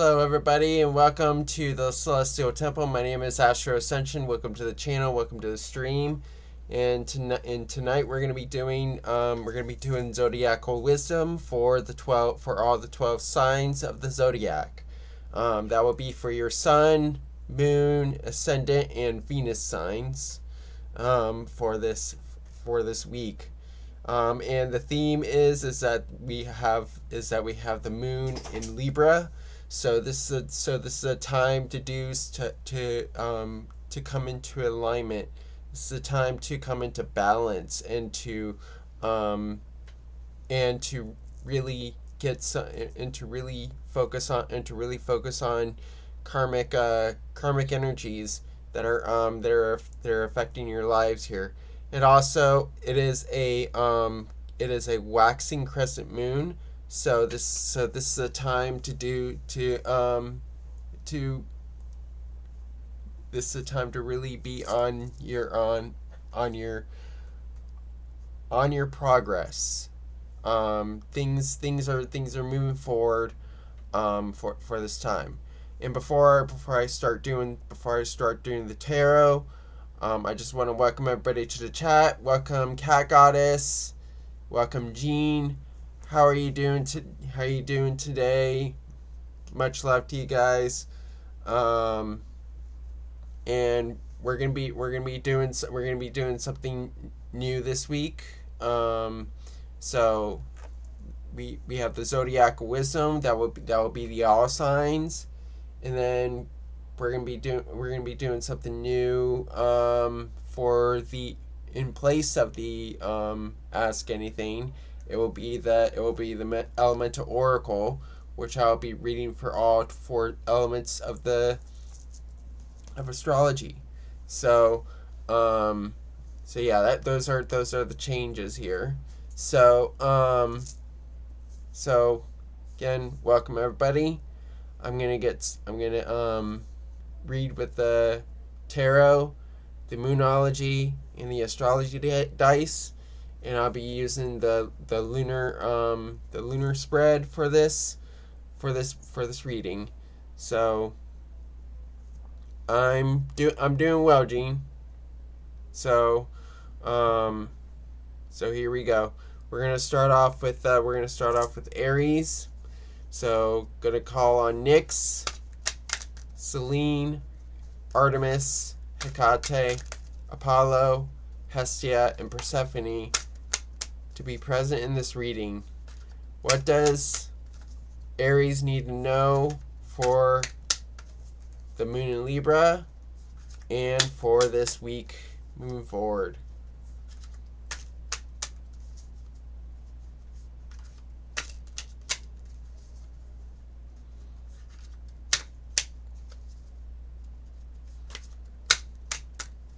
Hello everybody and welcome to the Celestial Temple. My name is Astro-Ascension. Welcome to the channel, welcome to the stream. And tonight we're going to be doing Zodiacal wisdom for all the 12 signs of the zodiac. That will be for your sun, moon, ascendant and Venus signs for this week. And the theme is that we have the moon in Libra. So this is a time to come into alignment. This is a time to come into balance and to really focus on karmic energies that are affecting your lives here. And also, it is a waxing crescent moon. So this is a time to really be on your progress. Things are moving forward for this time. And before I start doing the tarot, I just want to welcome everybody to the chat. Welcome Cat Goddess. Welcome Jean. How are you doing today? Much love to you guys. And we're gonna be doing something new this week. So we have the Zodiacal wisdom that will be the all signs, and then we're gonna be doing something new for the in place of the Ask Anything. It will be the Elemental Oracle, which I'll be reading for all 4 elements of astrology. So yeah, those are the changes here. So again, welcome everybody. I'm gonna read with the tarot, the Moonology, and the astrology dice, and I'll be using the lunar spread for this reading. So I'm doing well, Gene. So here we go. We're gonna start off with Aries. So gonna call on Nyx, Selene, Artemis, Hecate, Apollo, Hestia, and Persephone to be present in this reading. What does Aries need to know for the moon in Libra and for this week moving forward?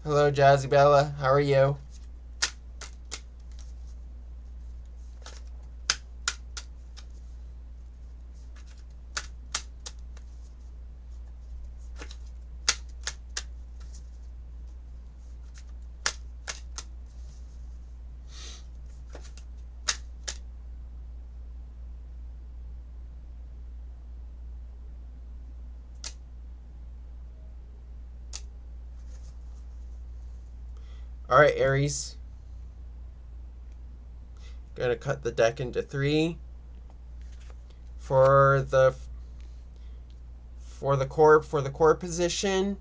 Hello, Jazzy Bella. How are you? All right, Aries. Gonna cut the deck into 3. For the core position,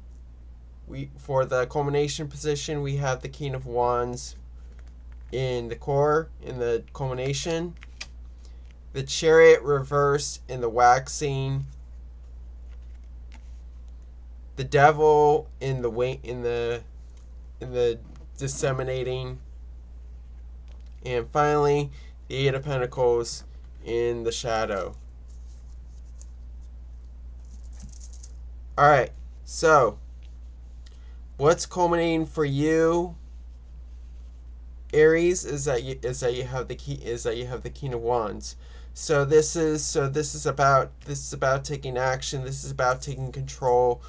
for the culmination position, we have the King of Wands in the core, in the culmination, the Chariot reversed in the waxing, the Devil in the disseminating, and finally the 8 of Pentacles in the shadow. Alright, so what's culminating for you, Aries, is that you have the King of Wands. So this is about taking action. This is about taking control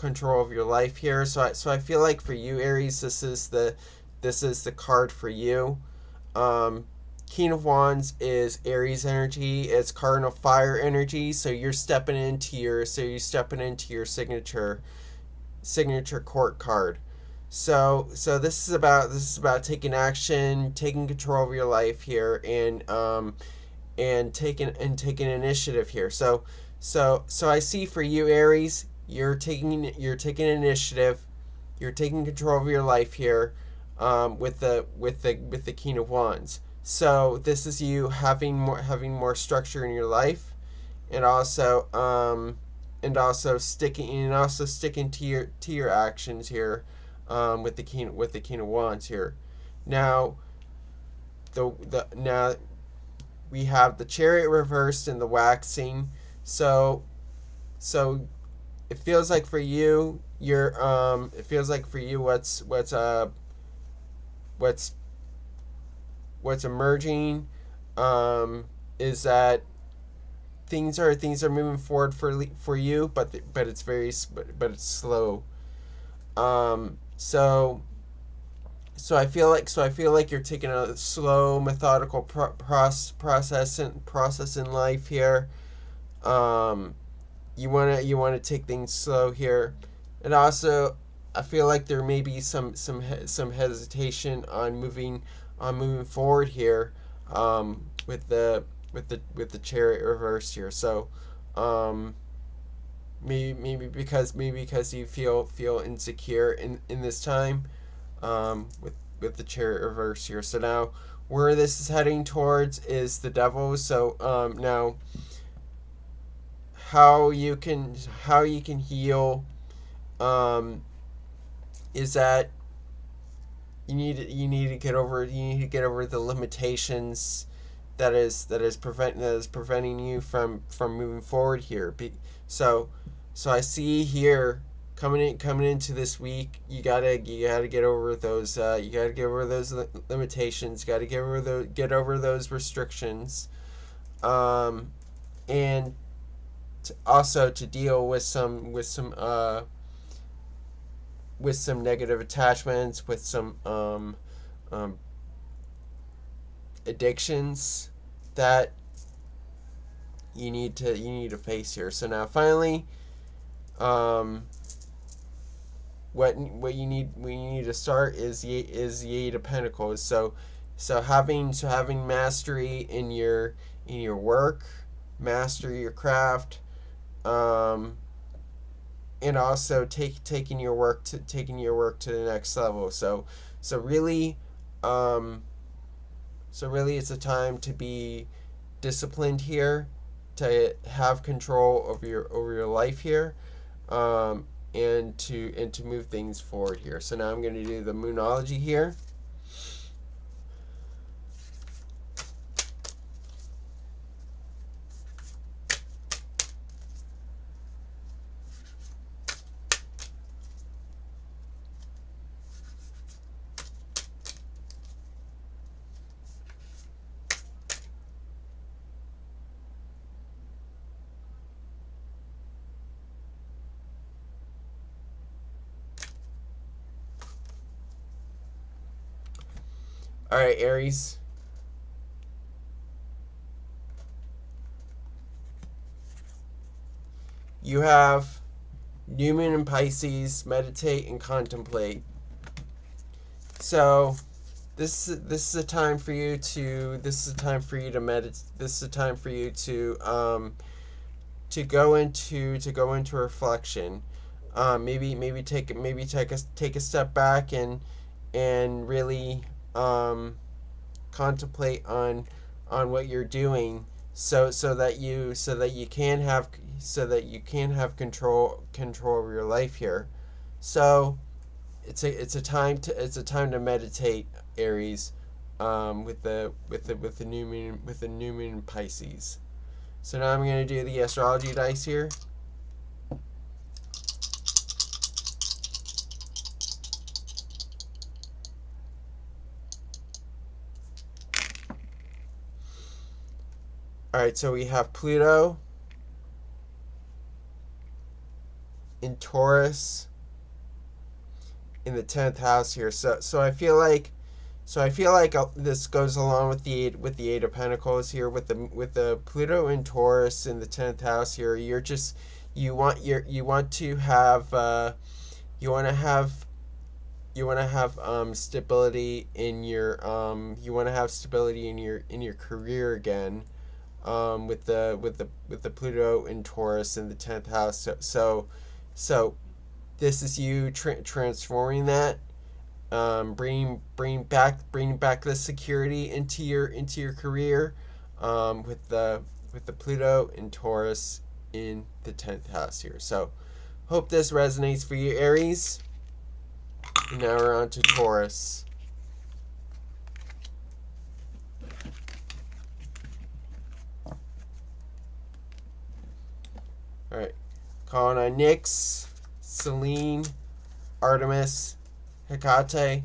of your life here. So I feel like for you, Aries, this is the card for you. King of Wands is Aries energy. It's cardinal fire energy. So you're stepping into your signature court card. So this is about taking action, taking control of your life here, and taking initiative here. So I see for you, Aries, you're taking initiative, you're taking control of your life here, with the King of Wands. So this is you having more structure in your life, and also sticking to your actions here, with the King of Wands here. Now now we have the Chariot reversed and the waxing. So it feels like for you, what's emerging, is that things are moving forward for you, but it's slow. So I feel like you're taking a slow, methodical process in life here. You wanna take things slow here, and also I feel like there may be some hesitation on moving forward here, with the Chariot reversed here. So maybe because you feel insecure in this time, with the Chariot reverse here. So now where this is heading towards is the Devil. So now how you can heal, is that you need to get over the limitations that is preventing you from moving forward here. So I see here, coming into this week, you gotta get over those limitations. You gotta get over those restrictions, and also to deal with some negative attachments, with some addictions that you need to face here. So now finally, what you need to start is the Eight of Pentacles. So having mastery in your work, master your craft, and also taking your work to the next level. So really it's a time to be disciplined here, to have control over your life here, and to move things forward here. So now I'm going to do the Moonology here. All right, Aries. You have New Moon in Pisces, meditate and contemplate. So this is a time for you to meditate. This is a time for you to go into reflection. Maybe take a step back and really contemplate on what you're doing, so that you can have control over your life here. So it's a time to meditate, Aries, with the new moon in Pisces. So now I'm going to do the astrology dice here. Alright, so we have Pluto in Taurus in the 10th house here. So I feel like So I feel like this goes along with the Eight of Pentacles here, with the Pluto in Taurus in the 10th house here. You're just you want to have you want to have stability in your you want to have stability in your career again, with the Pluto in Taurus in the 10th house. So this is you transforming that, bringing back the security into your career, with the Pluto in Taurus in the 10th house here. So hope this resonates for you, Aries. And now we're on to Taurus. All right, calling on Nyx, Selene, Artemis, Hecate,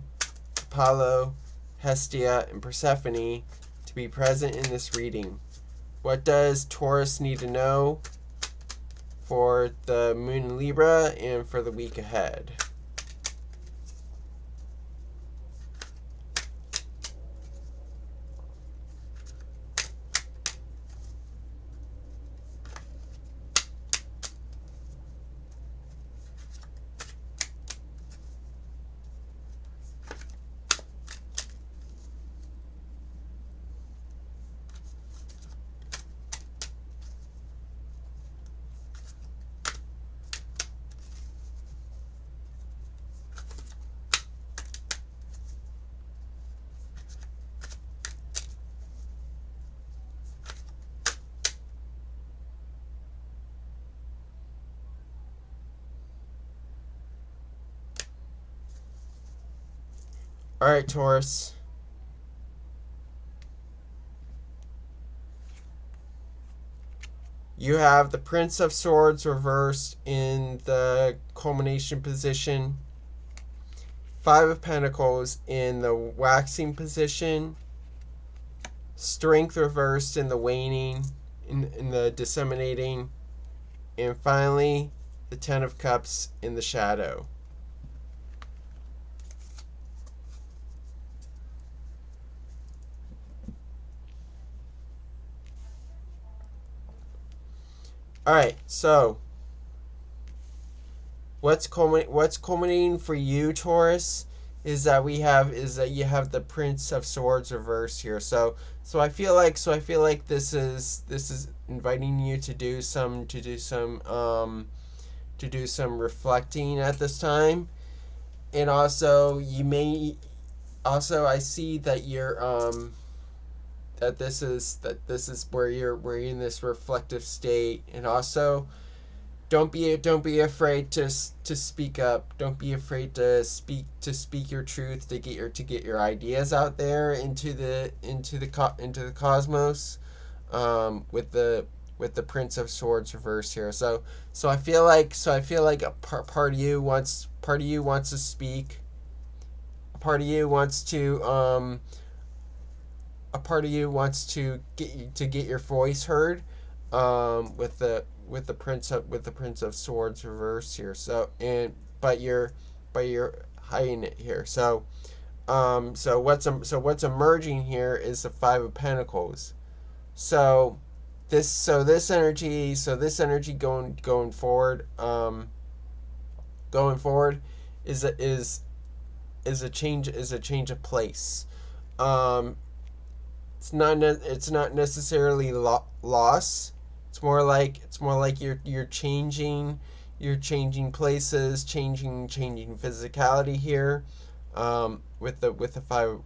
Apollo, Hestia, and Persephone to be present in this reading. What does Taurus need to know for the moon in Libra and for the week ahead? All right, Taurus. You have the Prince of Swords reversed in the culmination position. Five of Pentacles in the waxing position. Strength reversed in the waning, in the disseminating. And finally, the Ten of Cups in the shadow. All right, so what's culminating for you, Taurus, is that you have the Prince of Swords reversed here. So I feel like this is inviting you to do some reflecting at this time. And also I see that you're that this is where you're in this reflective state. And also don't be afraid to speak up. Don't be afraid to speak your truth, to get your ideas out there into the cosmos, with the Prince of Swords reverse here. So I feel like a part of you wants to speak. A part of you wants to get your voice heard, with the Prince of Swords reverse here. So but you're hiding it here. So what's emerging here is the Five of Pentacles. So this energy going forward, is a change of place. It's not necessarily loss. It's more like you're changing places, changing physicality here, with the Five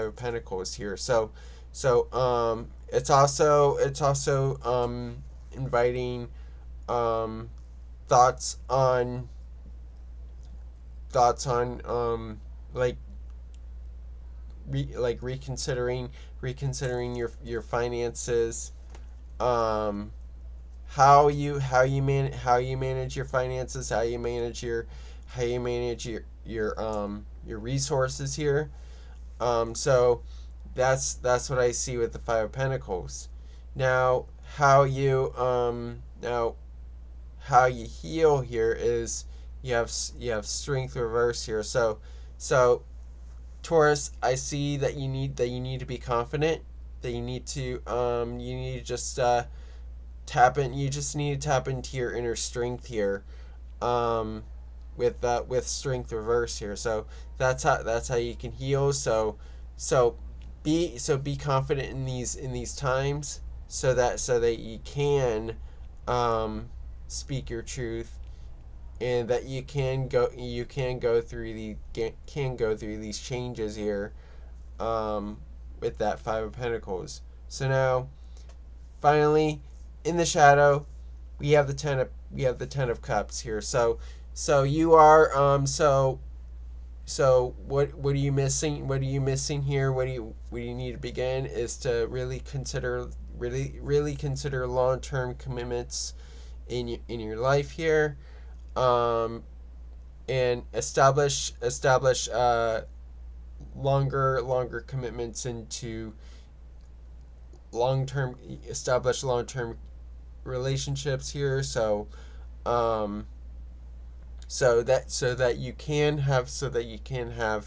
of Pentacles here. So it's also inviting thoughts on reconsidering your finances, how you manage your finances, how you manage your resources here. So that's what I see with the Five of Pentacles. Now how you heal here is you have strength reverse here. So Taurus, I see that you need to be confident. That you need to just tap in. You just need to tap into your inner strength here. With strength reverse here. So that's how you can heal. So be confident in these times, so that you can speak your truth, and that you can go through these changes here, with that Five of Pentacles. So now, finally, in the shadow, we have the Ten of Cups here. So you are so what are you missing? What are you missing here? What do you need to begin is to really consider long-term commitments in your life here, and establish longer commitments into long-term relationships here. So that you can have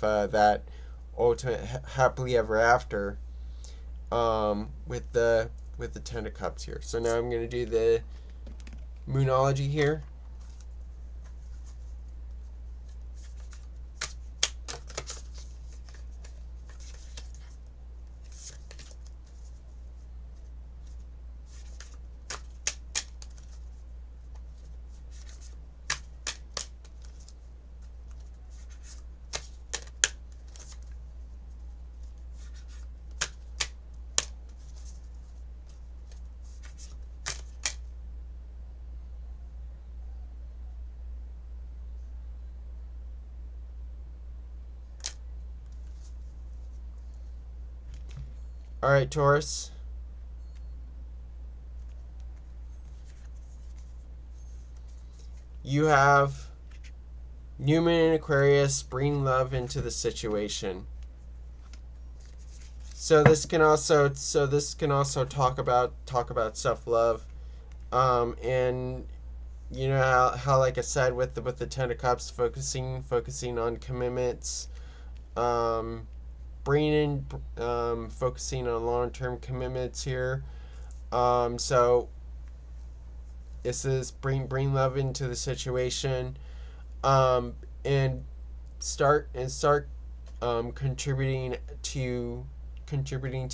that ultimate happily ever after, with the Ten of Cups here. So now I'm going to do the Moonology here. All right, Taurus. You have New Moon in Aquarius. Bring love into the situation. So this can also talk about self-love, and you know how like I said with the Ten of Cups, focusing on commitments, focusing on long-term commitments here. So this is bring love into the situation, and start contributing to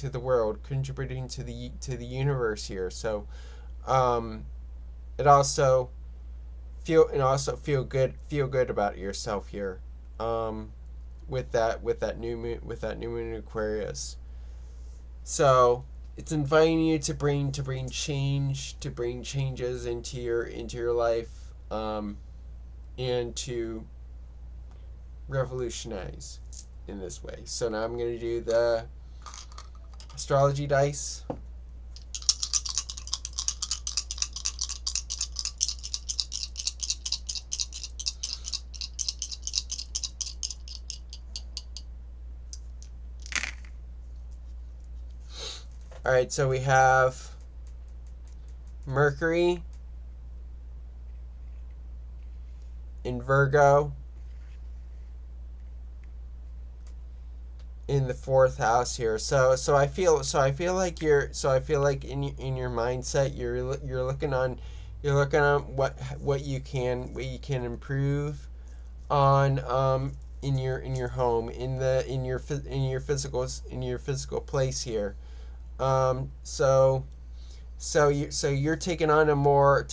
the world, contributing to the universe here. So it also feel good about yourself here, with that new moon in Aquarius. So it's inviting you to bring changes into your life, and to revolutionize in this way. So now I'm going to do the astrology dice. All right, so we have Mercury in Virgo in the 4th house here. So I feel like in your mindset you're looking on what you can improve on, in your home, in your physical place here. So you're taking on a more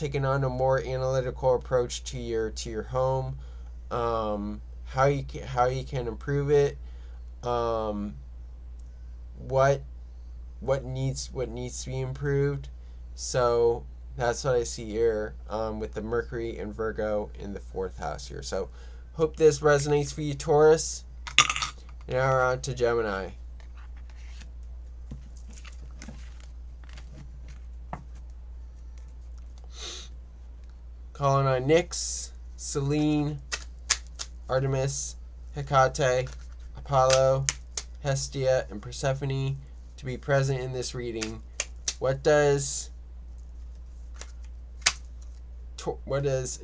analytical approach to your home, how you can improve it, what needs to be improved. So that's what I see here, with the Mercury and Virgo in the 4th house here. So hope this resonates for you, Taurus. Now we're on to Gemini. Calling on Nyx, Selene, Artemis, Hecate, Apollo, Hestia, and Persephone to be present in this reading. What does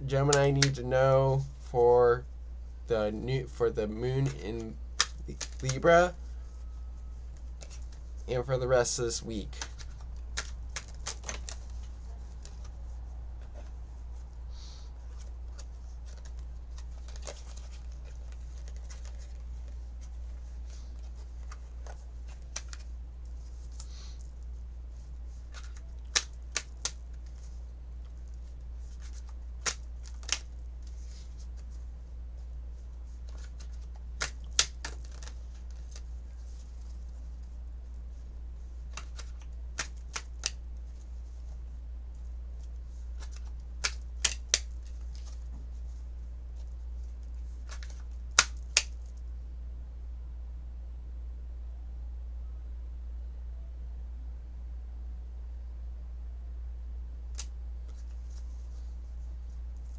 Gemini need to know for the moon in Libra, and for the rest of this week.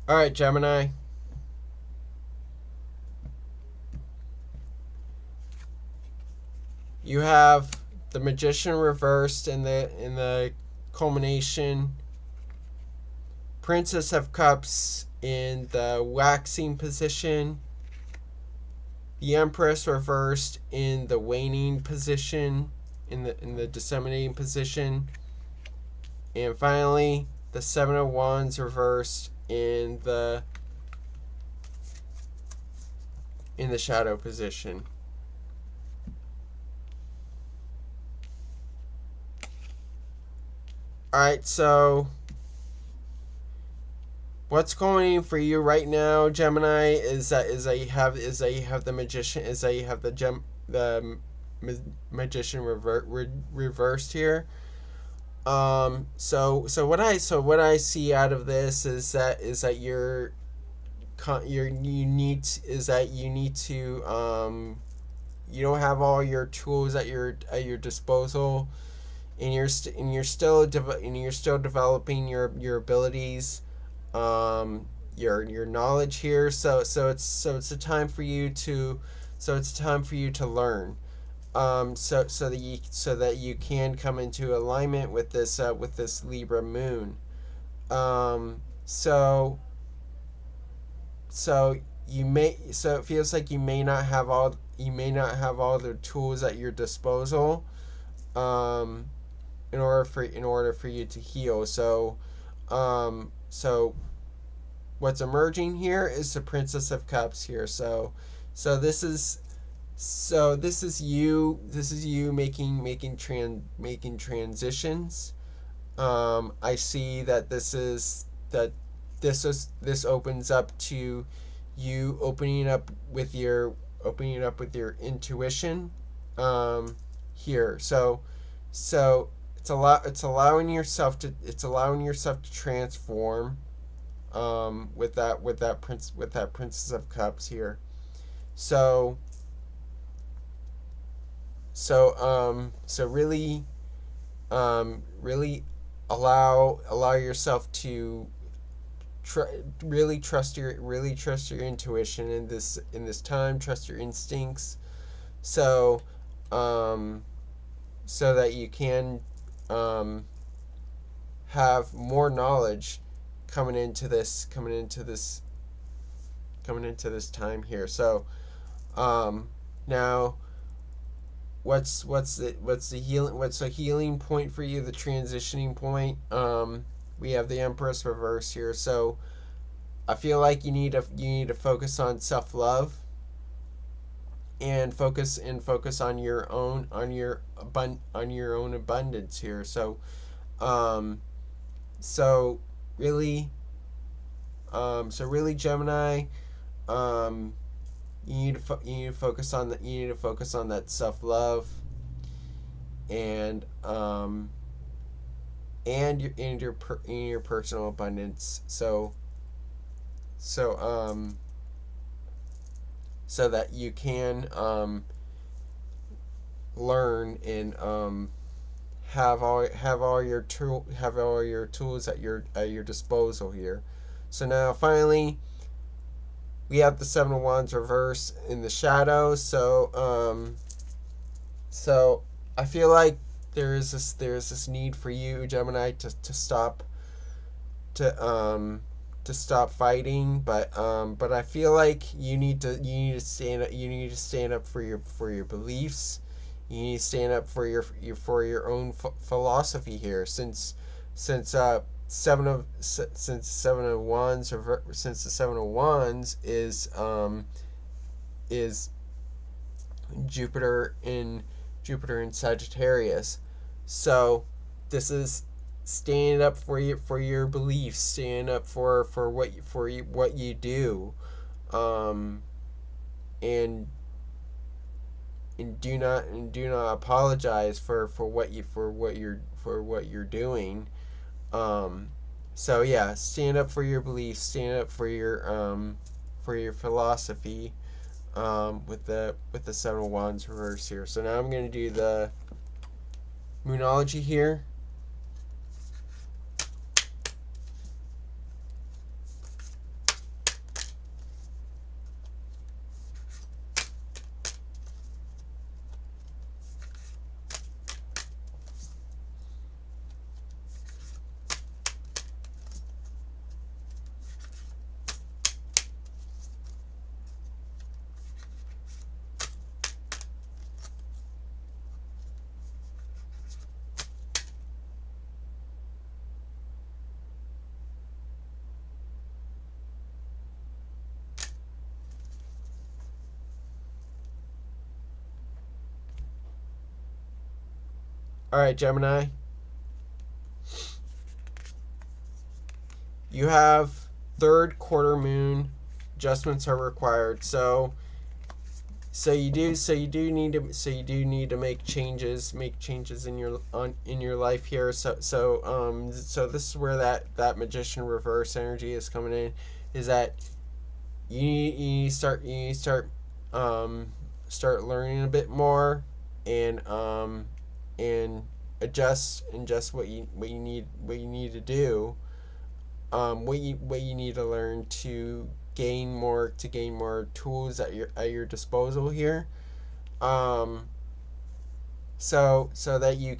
All right, Gemini. You have the Magician reversed in the culmination. Princess of Cups in the waxing position. The Empress reversed in the waning position, in the disseminating position. And finally, the Seven of Wands reversed in the shadow position. All right, so what's going for you right now, Gemini, is that you have the Magician, is that you have the Magician reversed here. So what I see out of this is that you need to you don't have all your tools at your disposal, and you're still developing your abilities, your knowledge here. So it's a time for you to learn. So that you can come into alignment with this Libra moon. So it feels like you may not have all the tools at your disposal, in order for you to heal. So what's emerging here is the Princess of Cups here. So this is you making transitions. I see that this opens up to you opening up with your intuition, here. So it's allowing yourself to transform, with that Princess of Cups here. So really allow yourself to really trust your intuition in this time. Trust your instincts, so that you can have more knowledge coming into this time here. So now what's a healing point for you, the transitioning point? We have the Empress reverse here. So I feel like you need to focus on self-love, and focus on your own abundance here. So really, Gemini, you need to focus on that self-love, and your personal abundance. So that you can learn and have all your tools at your disposal here. So now finally, we have the Seven of Wands reverse in the shadow. So I feel like there is this need for you, Gemini, to stop, to stop fighting, but I feel like you need to stand up for your beliefs. You need to stand up for your own philosophy here, since the 7 of Wands is Jupiter in Sagittarius. So this is stand up for your beliefs, stand up for what you do, and do not apologize for what you're doing. So yeah, stand up for your beliefs, stand up for your philosophy, with the 7 of Wands reverse here. So now I'm going to do the Moonology here. All right, Gemini. You have third quarter moon. Adjustments are required. So you do need to make changes in your life here. So this is where that Magician reverse energy is coming in. Is that you need to start learning a bit more, and adjust what you need to do, what you need to learn to gain more tools at your disposal here, so that you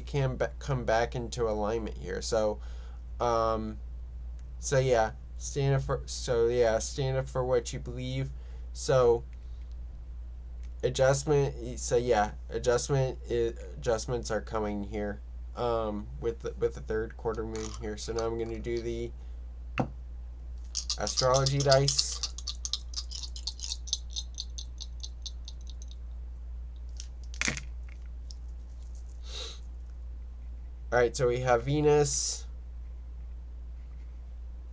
can come back into alignment here. So yeah, stand up for what you believe. So adjustments are coming here, with the third quarter moon here. So now I'm going to do the astrology dice. All right, so we have Venus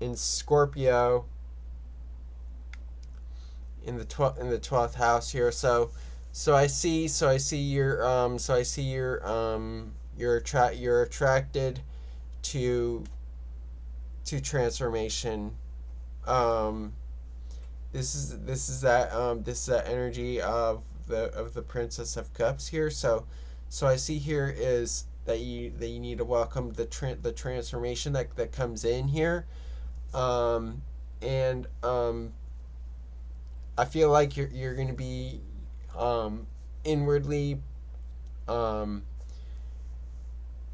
in Scorpio in the 12th house here. So I see you're attracted to transformation. This is that energy of the Princess of Cups here. So I see here is that you need to welcome the transformation that comes in here, and I feel like you're going to be inwardly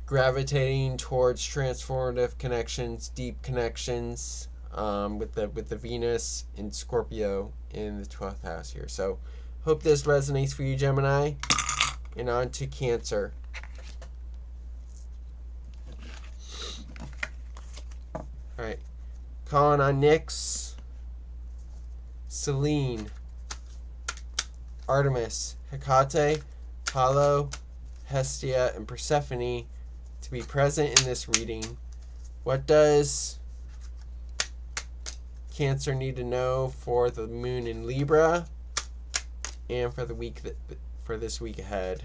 gravitating towards transformative connections, deep connections, with the Venus in Scorpio in the 12th house here. So hope this resonates for you, Gemini. And on to Cancer. All right, calling on Nyx, Selene, Artemis, Hecate, Apollo, Hestia, and Persephone to be present in this reading. What does Cancer need to know for the moon in Libra and for this week ahead?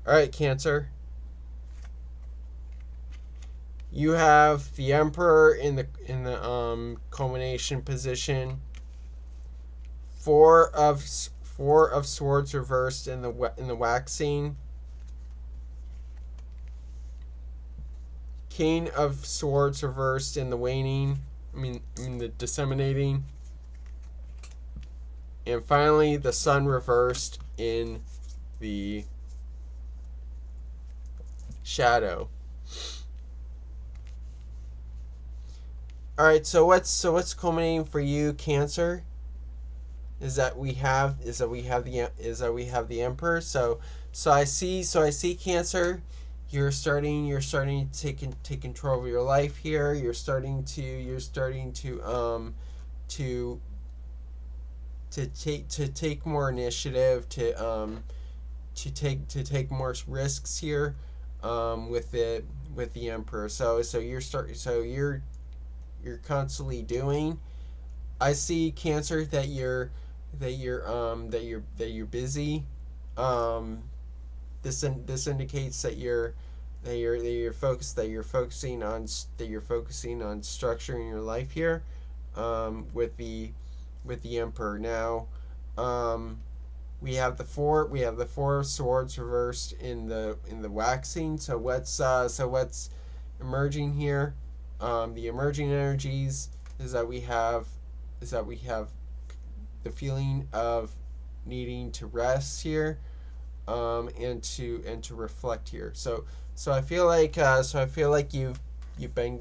All right, Cancer. You have the Emperor in the culmination position, Four of Swords reversed in the waxing. King of Swords reversed in the waning. I mean the disseminating. And finally, the Sun reversed in the shadow. All right, so what's culminating for you, Cancer? Is that we have the Emperor. So I see Cancer. You're starting to take control of your life here. You're starting to take more initiative, to take more risks here, with the Emperor. So you're constantly doing. I see, Cancer, that you're busy. This indicates that you're focusing on structuring your life here, with the Emperor. Now, we have the four of Swords reversed in the waxing. So what's emerging here? The emerging energies is that we have the feeling of needing to rest here, and to reflect here. So I feel like you've been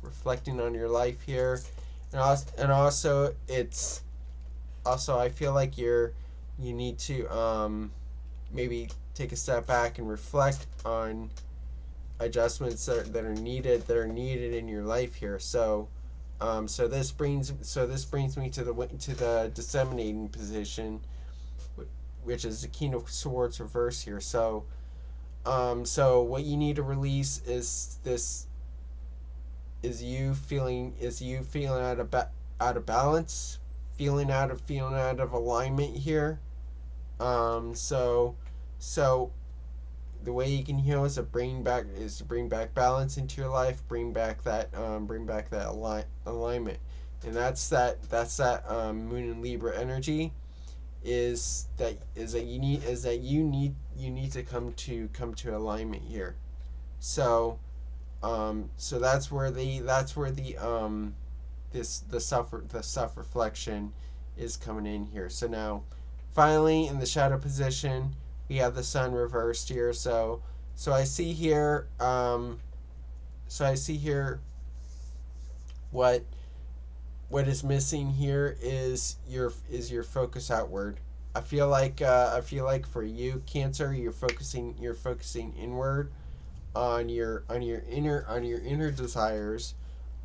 reflecting on your life here, and also I feel like you need to maybe take a step back and reflect on adjustments that are needed in your life here. So this brings me to the disseminating position, which is the King of Swords reverse here. So what you need to release is you feeling out of balance, feeling out of alignment here. So the way you can heal is to bring back balance into your life, bring back that alignment, and that's that Moon and Libra energy. Is that you need to come to alignment here. So that's where the self reflection is coming in here. So now, finally, in the shadow position, we have the Sun reversed here. So I see here. What is missing here is your focus outward. I feel like for you, Cancer, you're focusing inward on your inner desires.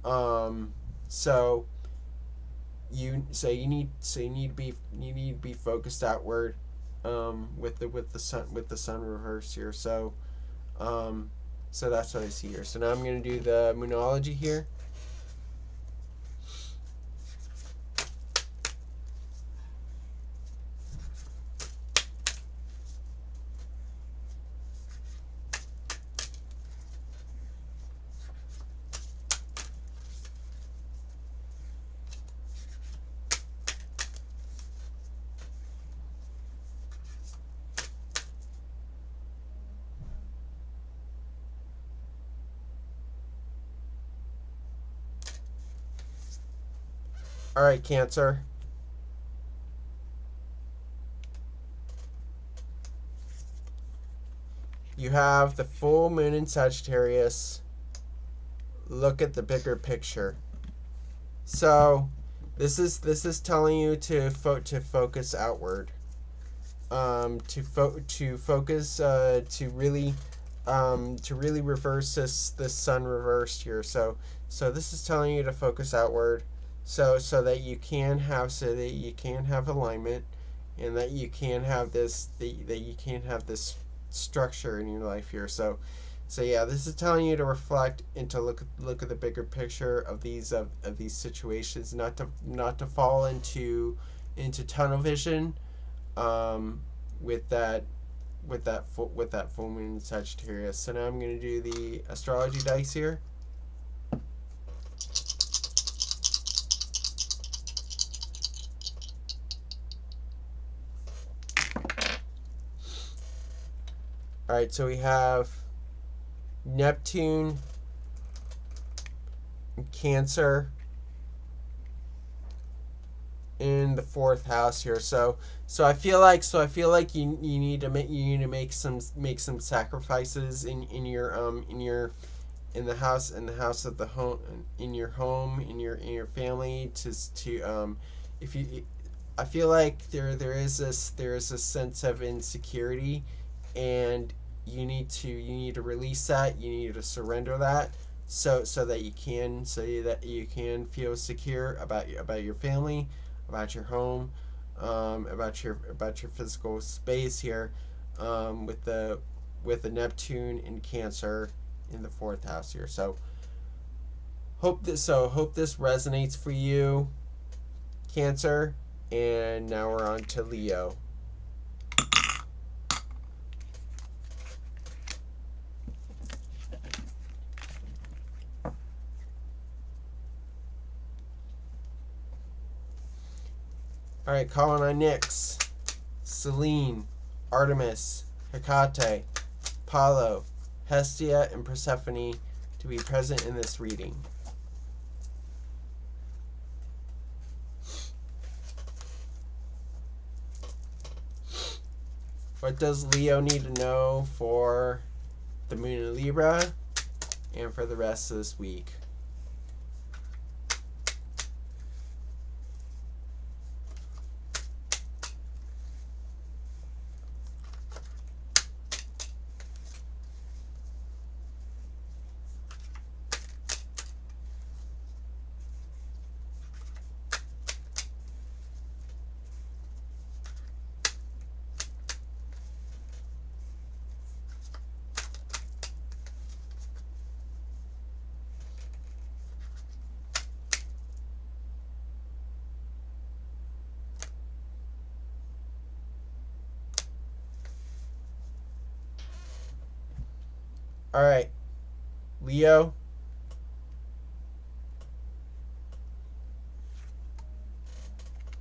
So you need to be focused outward, with the sun reversed here. So that's what I see here. So now I'm going to do the Moonology here. All right, Cancer. You have the full moon in Sagittarius. Look at the bigger picture. So this is telling you to focus outward. To focus to really reverse this sun reversed here. So this is telling you to focus outward. So that you can have alignment, and that you can have this structure in your life here. So yeah, this is telling you to reflect and to look at the bigger picture of these situations, not to fall into tunnel vision, with that full moon in Sagittarius. So now I'm going to do the astrology dice here. All right, so we have Neptune, Cancer in the 4th house here. So I feel like you need to make some sacrifices in the house of the home, in your home, in your family, to if you I feel like there is a sense of insecurity, and you need to release that. You need to surrender that, so that you can feel secure about your family, about your home, about your physical space here, with the Neptune in Cancer in the 4th house here. So hope this resonates for you, Cancer. And now we're on to Leo. All right, calling on Nyx, Selene, Artemis, Hecate, Apollo, Hestia, and Persephone to be present in this reading. What does Leo need to know for the moon in Libra and for the rest of this week? All right, Leo.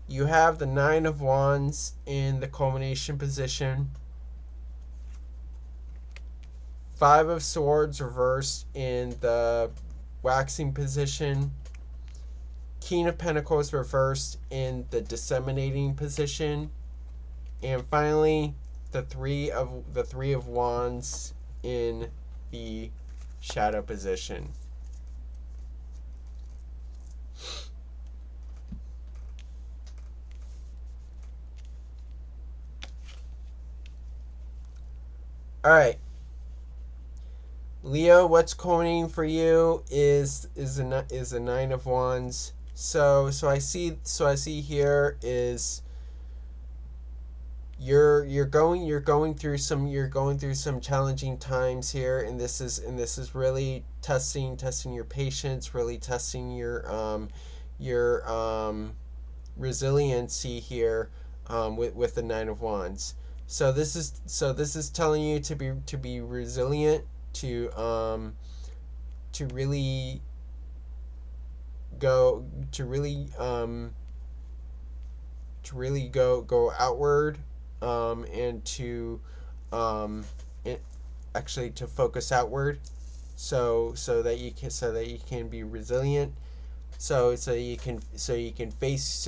You have the 9 of Wands in the culmination position. 5 of Swords reversed in the waxing position. King of Pentacles reversed in the disseminating position. And finally, the 3 of Wands in the shadow position. All right, Leo, what's coming for you is a 9 of Wands. So I see here is you're going through some challenging times here, and this is really testing your patience, really testing your resiliency here, with the 9 of Wands. So this is telling you to be resilient, to really go outward, and actually to focus outward, so that you can be resilient, so you can face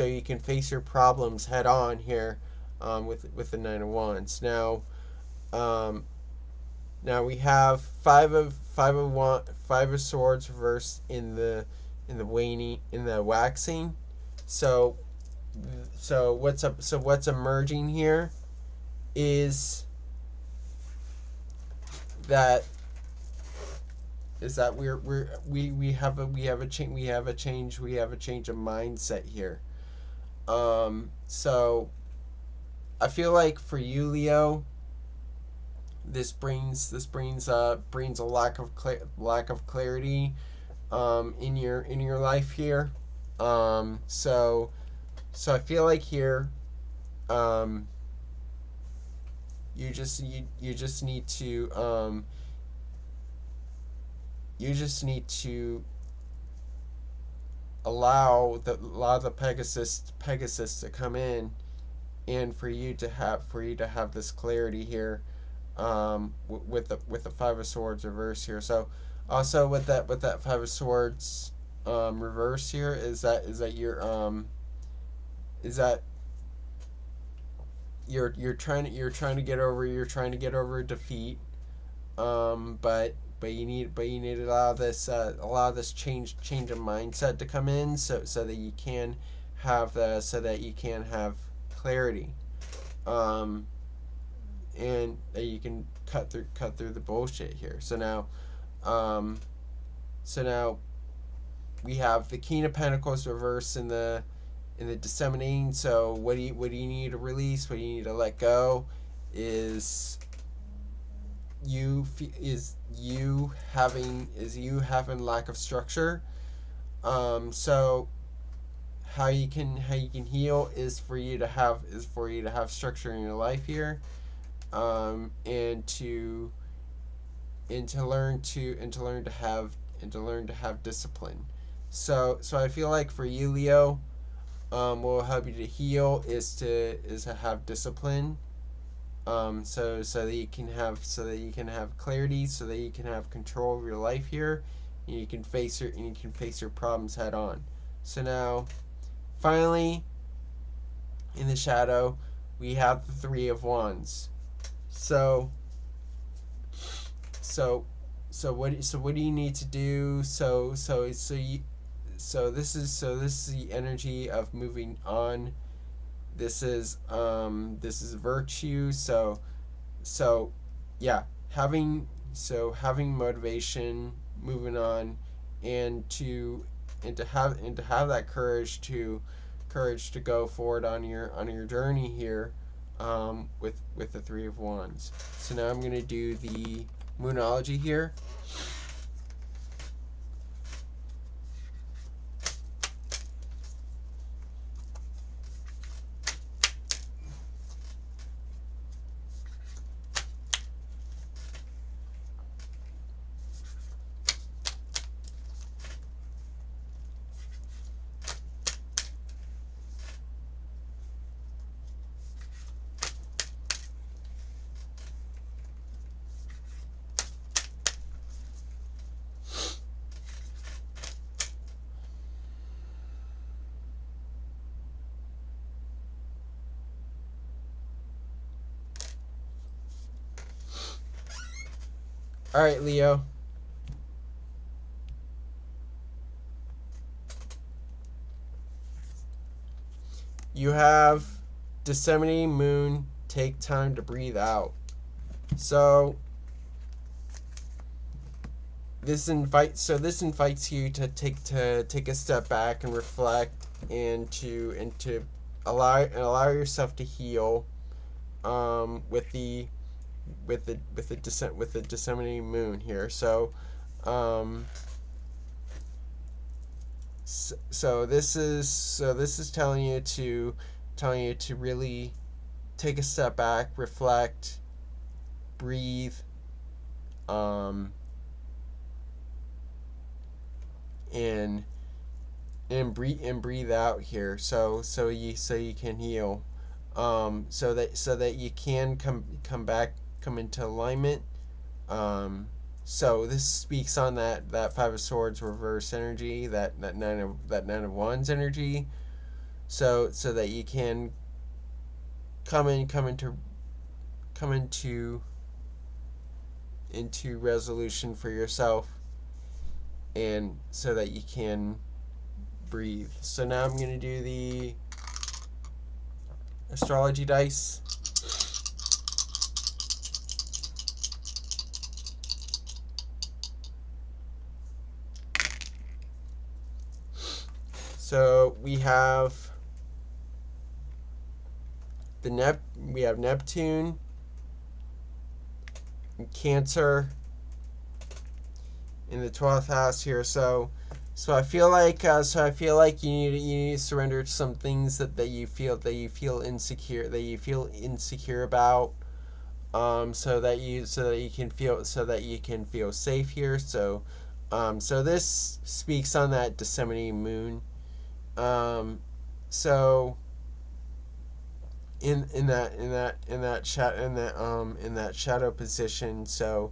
your problems head on here, with the 9 of Wands. Now we have 5 of Swords reversed in the waxing. So what's emerging here is that we have a change of mindset here. So I feel like for you, Leo, this brings a lack of clarity, in your life here. So I feel like here, you just need to allow the Pegasus to come in, and for you to have this clarity here, with the Five of Swords reverse here. So also with that Five of Swords reverse here is that you're trying to get over defeat, but you need to allow this change of mindset to come in, so that you can have clarity, and that you can cut through the bullshit here. Um, so now we have the King of Pentacles reversed in the disseminating. So what do you need to release? What do you need to let go? Is you having lack of structure. So how you can heal is for you to have structure in your life here, and to learn to have discipline. So I feel like for you, Leo, what will help you to heal is to have discipline. So that you can have clarity, so that you can have control of your life here, and you can face your problems head on. So now, finally, in the shadow, we have the Three of Wands. So what do you need to do? So this is the energy of moving on. This is virtue. So yeah, having motivation, moving on, and to have that courage to go forward on your journey here, with the Three of Wands. So now I'm going to do the Moonology here. All right, Leo. You have disseminating moon. Take time to breathe out. So this invites you to take a step back and reflect, and to allow yourself to heal, with the disseminating moon here. So this is telling you to really take a step back, reflect, breathe, and breathe out here. So you can heal, so that you can come into alignment. So this speaks on that Five of Swords reverse energy, that Nine of Wands energy, so that you can come into resolution for yourself, and so that you can breathe. So now I'm going to do the astrology dice. So we have Neptune, and Cancer in the 12th house here. So I feel like you need to surrender to some things that you feel insecure about, so that you can feel safe here. So this speaks on that disseminating moon. So in that shadow position. So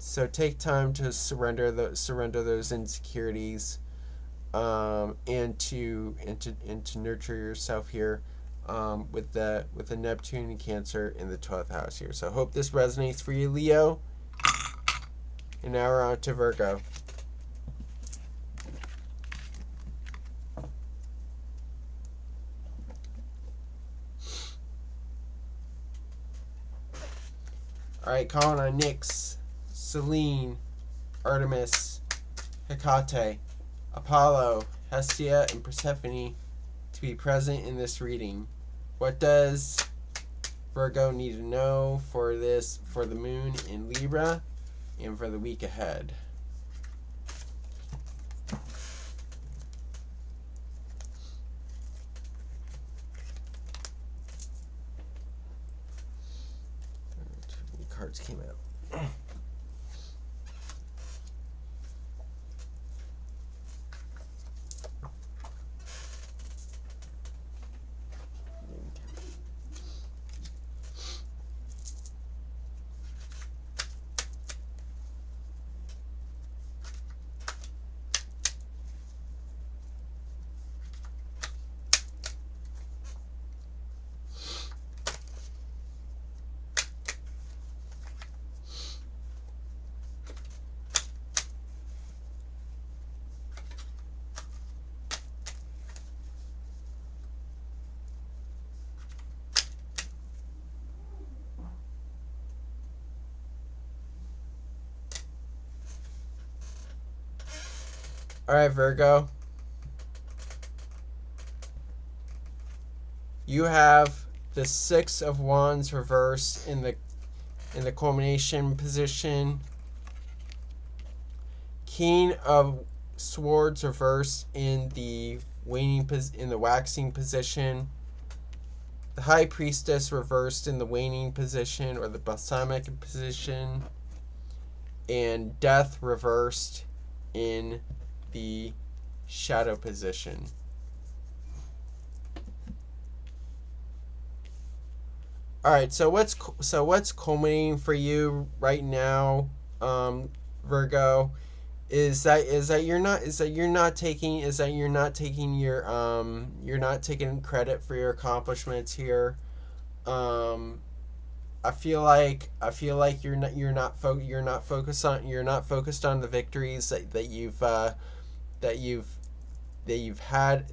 so take time to surrender those insecurities, and to nurture yourself here, with the Neptune and Cancer in the 12th house here. So I hope this resonates for you, Leo. And now we're on to Virgo. Alright, calling on Nyx, Selene, Artemis, Hecate, Apollo, Hestia, and Persephone to be present in this reading. What does Virgo need to know for the moon in Libra and for the week ahead? Too many cards came out. Alright, Virgo. You have the Six of Wands reversed in the culmination position. King of Swords reversed in the waxing position. The High Priestess reversed in the waning position or the balsamic position. And Death reversed in the shadow position. All right, so what's culminating for you right now, Virgo, is that you're not taking credit for your accomplishments here. I feel like you're not focused on the victories that you've had,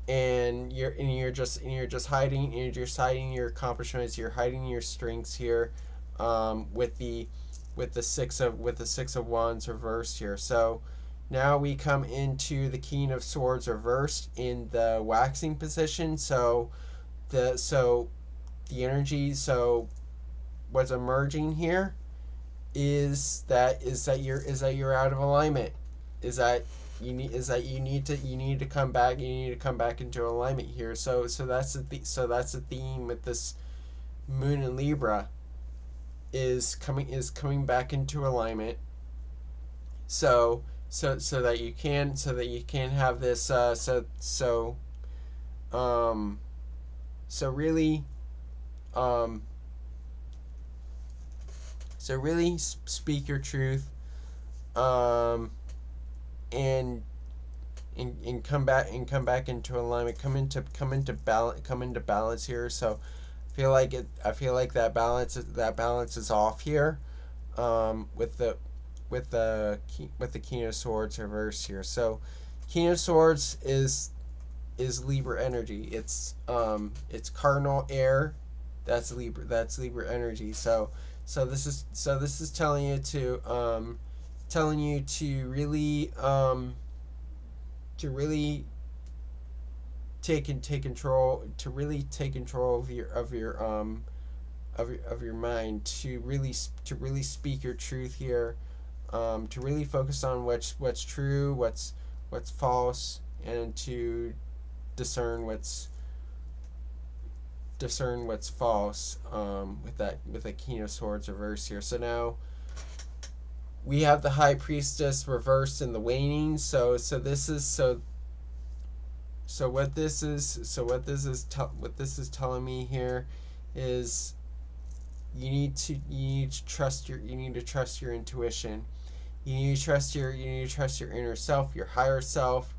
and you're just hiding your accomplishments. You're hiding your strengths here, with the six of Wands reversed here. So now we come into the King of Swords reversed in the waxing position. So the energy. So what's emerging here is that you're out of alignment. You need to come back. You need to come back into alignment here. So that's the theme with this moon in Libra, is coming back into alignment. So that you can have this. So really speak your truth, and come back into alignment, come into balance here. So I feel like that balance is off here, with the King of Swords reverse here. So King of Swords is Libra energy. It's cardinal air. That's Libra energy. So this is telling you to really take control of your mind, to really speak your truth here, to really focus on what's true, what's false, and to discern what's false, with the King of Swords reverse here. So now we have the High Priestess reversed in the waning. So what this is telling me here is you need to trust your intuition. You need to trust your inner self, your higher self,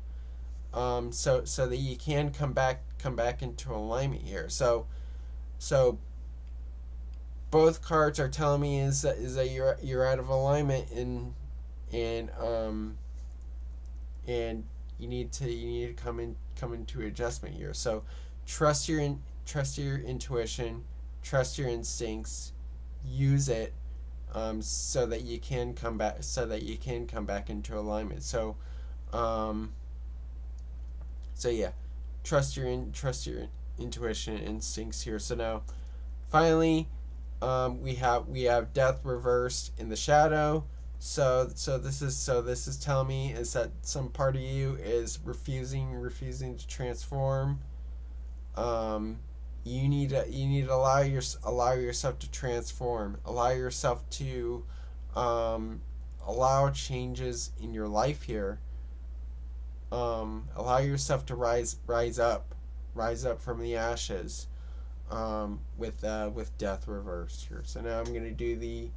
so that you can come back into alignment here. So both cards are telling me is that you're out of alignment, and you need to come into adjustment here. So trust your intuition, trust your instincts, use it, so that you can come back into alignment. So yeah, trust your intuition and instincts here. So now finally, we have death reversed in the shadow. So this is telling me is that some part of you is refusing to transform. You need to allow yourself to transform. Allow yourself to allow changes in your life here. Allow yourself to rise up from the ashes. With death reversed here. So now I'm going to do the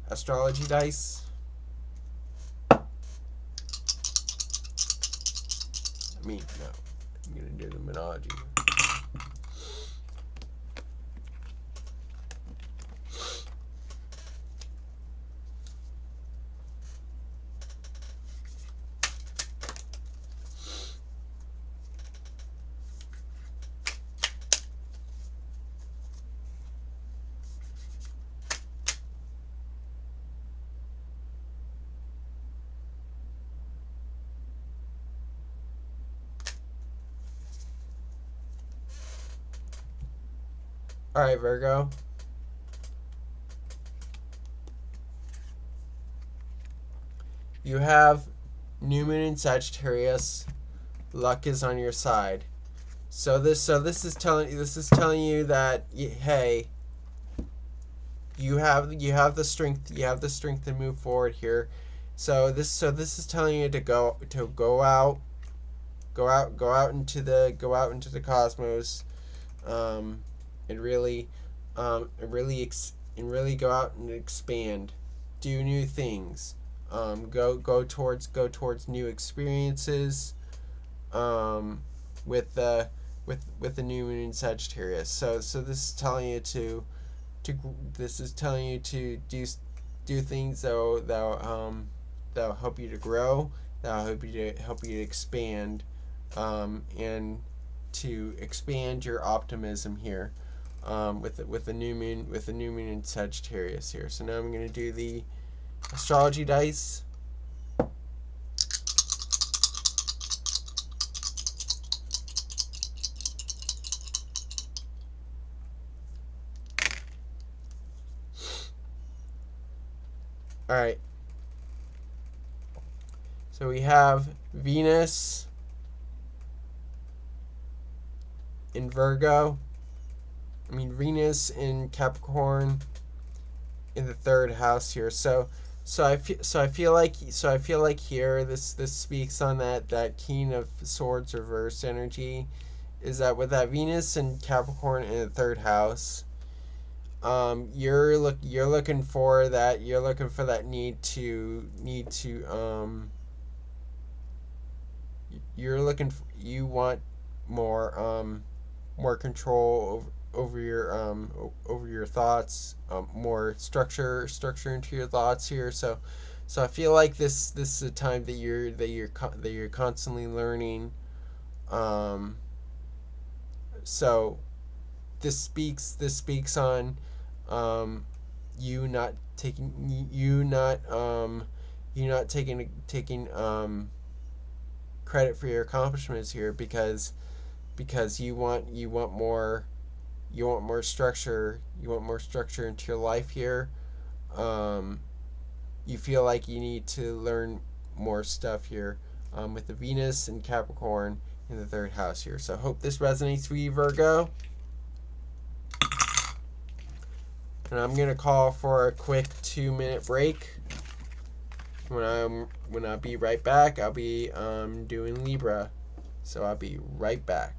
astrology dice. I'm going to do the Moonology. All right, Virgo. You have New Moon in Sagittarius. Luck is on your side. So this is telling you that hey, you have the strength to move forward here. So this is telling you to go out into the cosmos. And really go out and expand, do new things, go towards new experiences, with the new moon in Sagittarius. So this is telling you to do things that'll help you to grow, that'll help you to expand, and to expand your optimism here. With the new moon in Sagittarius here. So now I'm going to do the astrology dice. All right. So we have Venus in Virgo. Venus in Capricorn in the third house here. So I feel like here this speaks on that King of Swords reverse energy, is that with that Venus and Capricorn in the third house, you're looking for that need to you want more control over your thoughts, more structure into your thoughts here. So I feel like this is a time that you're constantly learning. So this speaks on you not taking credit for your accomplishments here, because you want more structure. You want more structure into your life here. You feel like you need to learn more stuff here, with the Venus and Capricorn in the third house here. So I hope this resonates for you, Virgo. And I'm gonna call for a quick 2-minute break. When I'll be right back, I'll be doing Libra. So I'll be right back.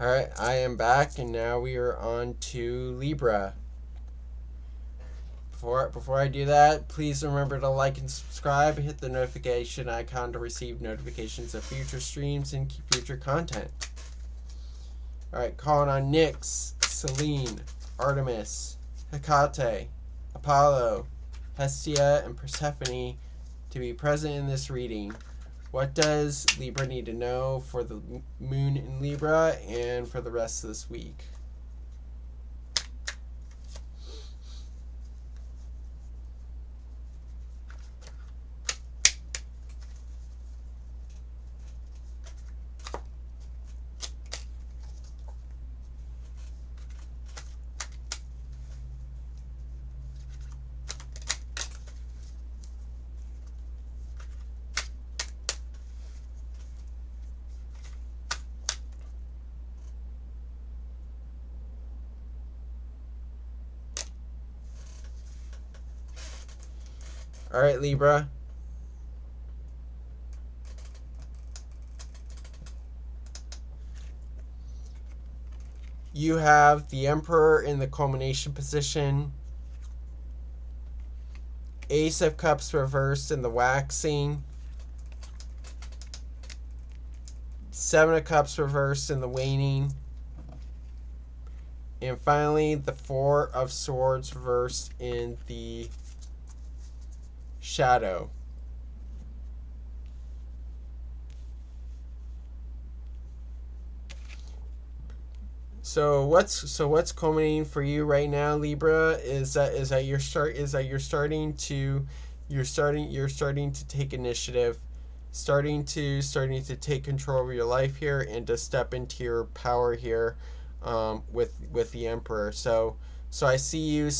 Alright, I am back, and now we are on to Libra. Before I do that, please remember to like and subscribe, hit the notification icon to receive notifications of future streams and future content. Alright, calling on Nyx, Selene, Artemis, Hecate, Apollo, Hestia, and Persephone to be present in this reading. What does Libra need to know for the moon in Libra and for the rest of this week? All right, Libra. You have the Emperor in the culmination position, Ace of Cups reversed in the waxing, Seven of Cups reversed in the waning, and finally the Four of Swords reversed in the shadow. So what's culminating for you right now, Libra, is that you're starting to take initiative, starting to take control of your life here and to step into your power here, with the Emperor. So I see you,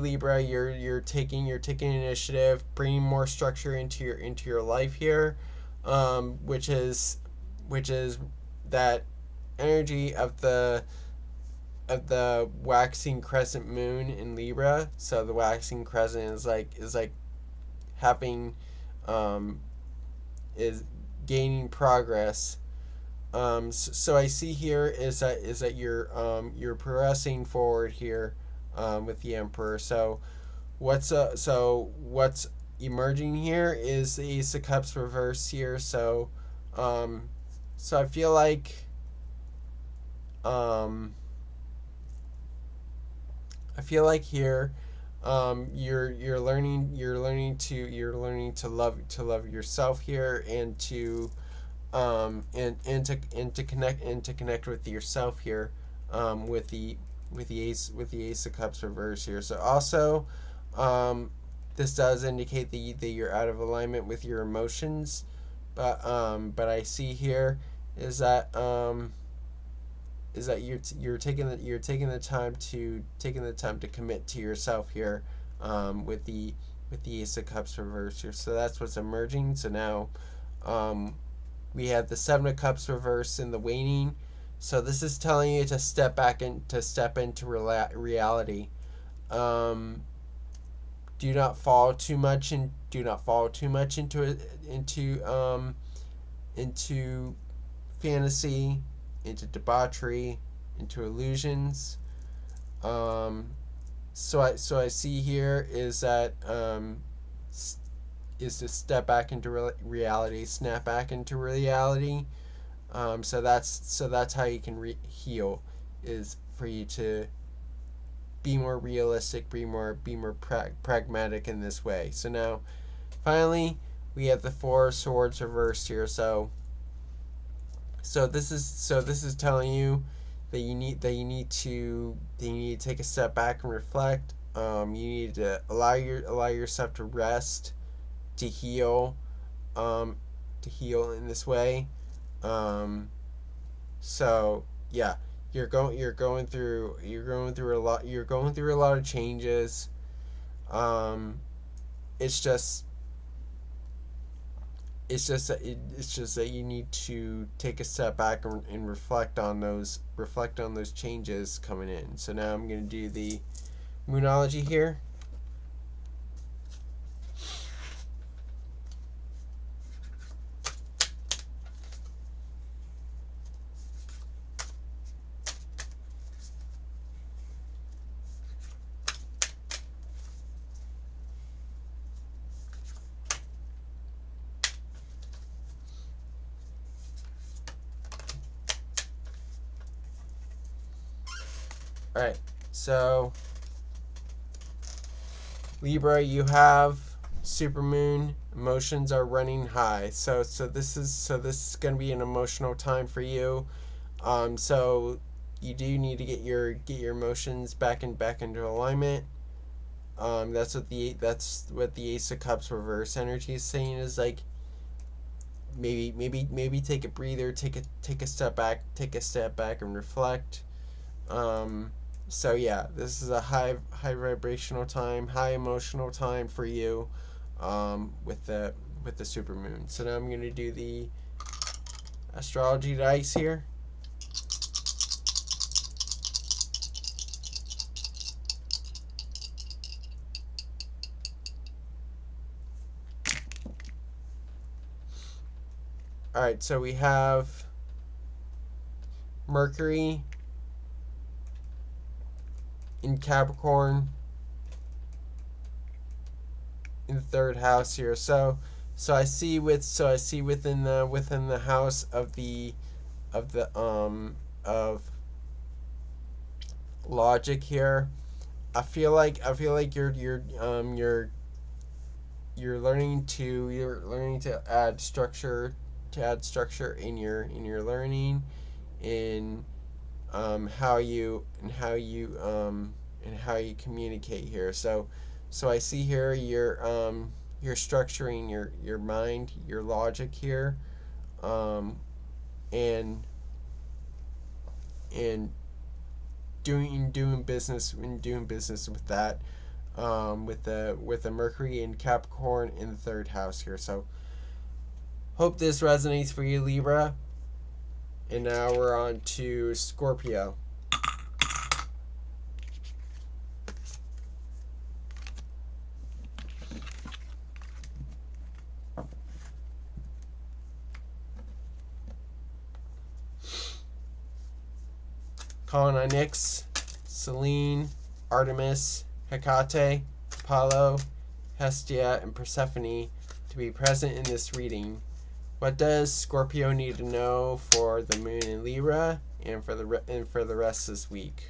Libra. You're taking initiative, bringing more structure into your life here, which is that energy of the waxing crescent moon in Libra. So the waxing crescent is like having is gaining progress. So I see here is that you're progressing forward here with the Emperor. So what's emerging here is the Ace of Cups reverse here. So I feel like here you're learning to love yourself here, and to connect with yourself here, with the Ace of Cups reverse here. So also, this does indicate that you're out of alignment with your emotions, but I see here is that you're taking the time to commit to yourself here, with the Ace of Cups reverse here. So that's what's emerging. So now we have the Seven of Cups reverse in the waning. So this is telling you to step into reality. Do not fall too much into fantasy, into debauchery, into illusions. So I see here is that is to step back into reality, snap back into reality. So that's how you can heal, is for you to be more realistic, be more pragmatic in this way. So now, finally, we have the Four of Swords reversed here. So this is telling you that you need to take a step back and reflect. You need to allow yourself to rest, to heal in this way. So yeah, you're going through a lot of changes. It's just that you need to take a step back and reflect on those changes coming in. So now I'm going to do the Moonology here. Alright, so Libra, you have supermoon, emotions are running high. So this is going to be an emotional time for you. So you do need to get your emotions back into alignment. That's what the Ace of Cups reverse energy is saying, is like maybe take a breather, take a step back and reflect. So yeah, this is a high vibrational time, high emotional time for you, with the supermoon. So now I'm going to do the astrology dice here. All right, so we have Mercury in Capricorn in the third house here. So I see within the house of logic here. I feel like you're learning to add structure in your learning, in how you communicate here. So I see here you're structuring your mind, your logic here, and doing business with that, with the Mercury and Capricorn in the third house here. So hope this resonates for you, Libra. And now we're on to Scorpio. Calling on Nyx, Selene, Artemis, Hecate, Apollo, Hestia, and Persephone to be present in this reading. What does Scorpio need to know for the moon in Libra and for the rest this week?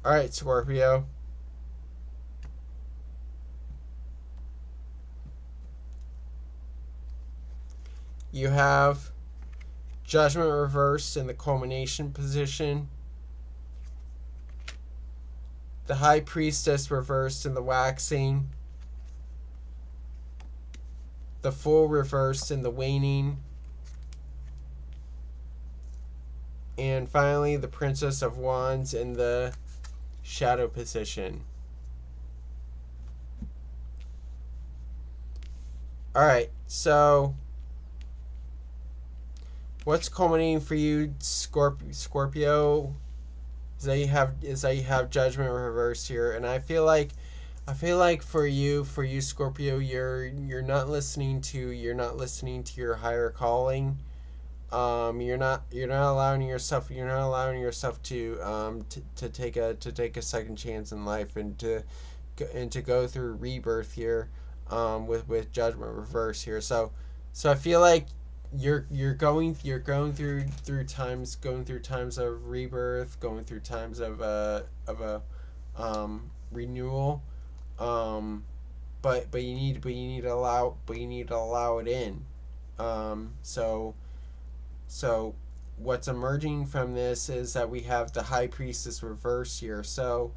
Alright, Scorpio. You have Judgment reversed in the culmination position. The High Priestess reversed in the waxing. The Fool reversed in the waning. And finally, the Princess of Wands in the shadow position. Alright, so what's culminating for you, Scorpio? Is that you have Judgment reversed here, and I feel like for you, Scorpio, you're not listening to your higher calling. You're not allowing yourself to take a second chance in life and to go through rebirth here, with Judgment reverse here. So I feel like you're going through times of rebirth, going through times of a renewal, but you need to allow it in. So what's emerging from this is that we have the High Priestess reverse here. So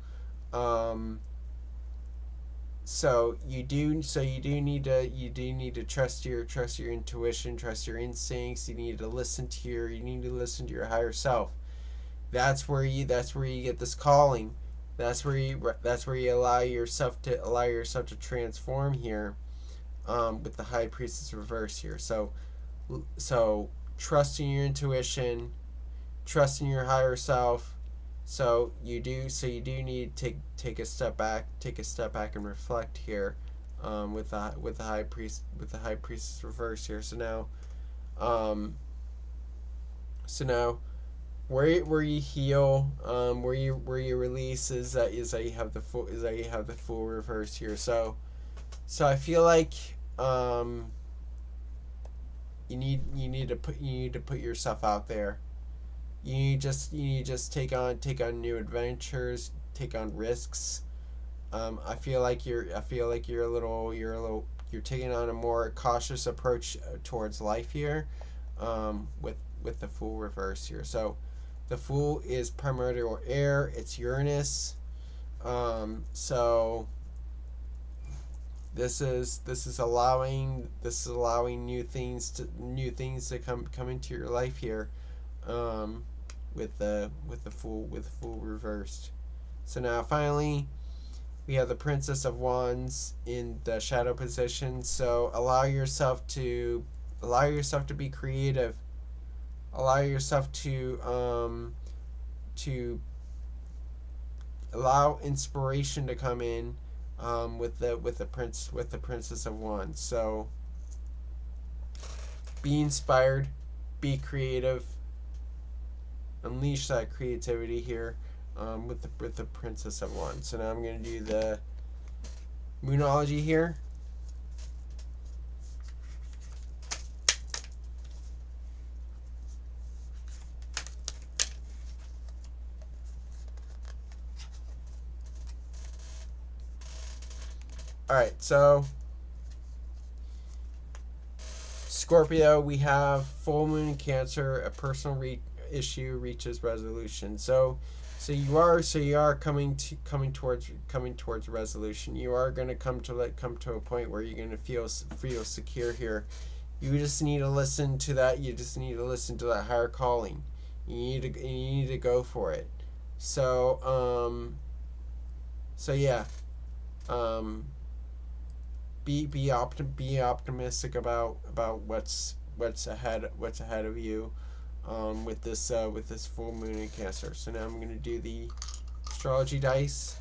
you do need to trust your intuition, trust your instincts. You need to listen to your higher self. That's where you get this calling. That's where you allow yourself to transform here, with the High Priestess reverse here. So trusting your intuition, trusting your higher self. So you do need to take a step back and reflect here, with the High Priestess reverse here. So now where you heal, where you release is that you have the Fool reverse here. So I feel like you need to put yourself out there. You just take on new adventures, take on risks. I feel like you're taking on a more cautious approach towards life here, with the Fool reverse here. So the Fool is primordial air. It's Uranus. So this is allowing new things to come into your life here, with the Fool reversed. So now finally we have the Princess of Wands in the shadow position. So allow yourself to be creative. Allow yourself to allow inspiration to come in, with the Princess of Wands. So be inspired, be creative, unleash that creativity here, with the Princess of Wands. So now I'm going to do the Moonology here. Alright, so Scorpio, we have full moon in Cancer. A personal issue reaches resolution. So you are coming towards resolution. You are going to come to a point where you're going to feel secure here. You just need to listen to that. You just need to listen to that higher calling. You need to go for it. So So yeah, be optimistic about what's ahead of you, with this full moon in Cancer. So now I'm gonna do the astrology dice.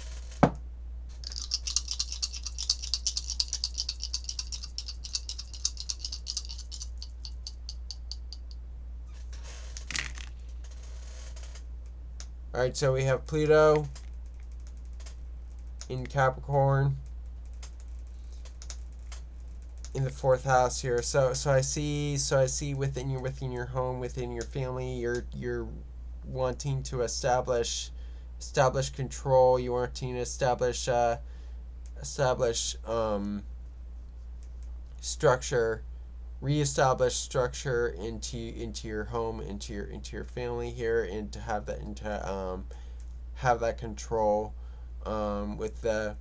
All right, so we have Pluto in Capricorn in the 4th house here. So I see within your home, within your family, you're wanting to establish control. You're wanting to establish structure, reestablish structure into your home, into your family here, and to have that control, with the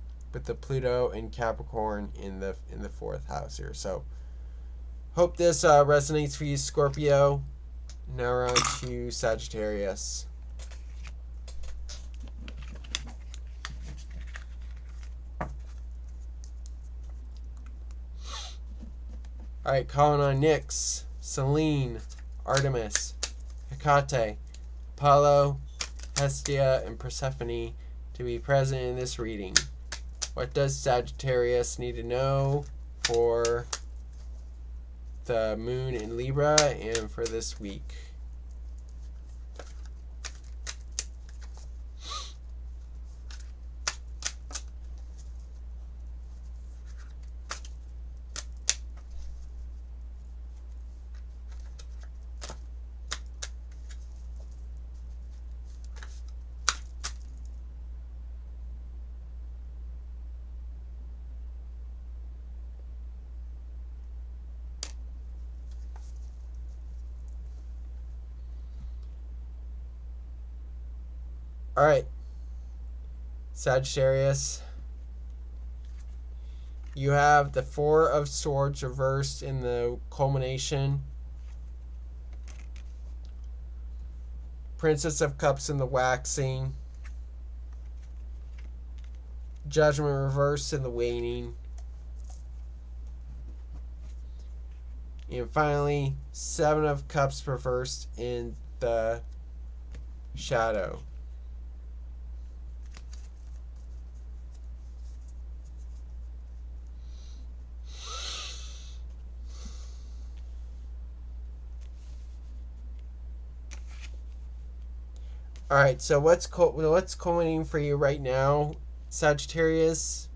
Pluto and Capricorn in the 4th house here. So hope this resonates for you, Scorpio. Now we're on to Sagittarius. All right, calling on Nyx, Selene, Artemis, Hecate, Apollo, Hestia, and Persephone to be present in this reading. What does Sagittarius need to know for the moon in Libra and for this week? All right, Sagittarius, you have the 4 of Swords reversed in the culmination, Princess of Cups in the waxing, Judgment reversed in the waning, and finally 7 of Cups reversed in the shadow. All right, so what's culminating for you right now, Sagittarius,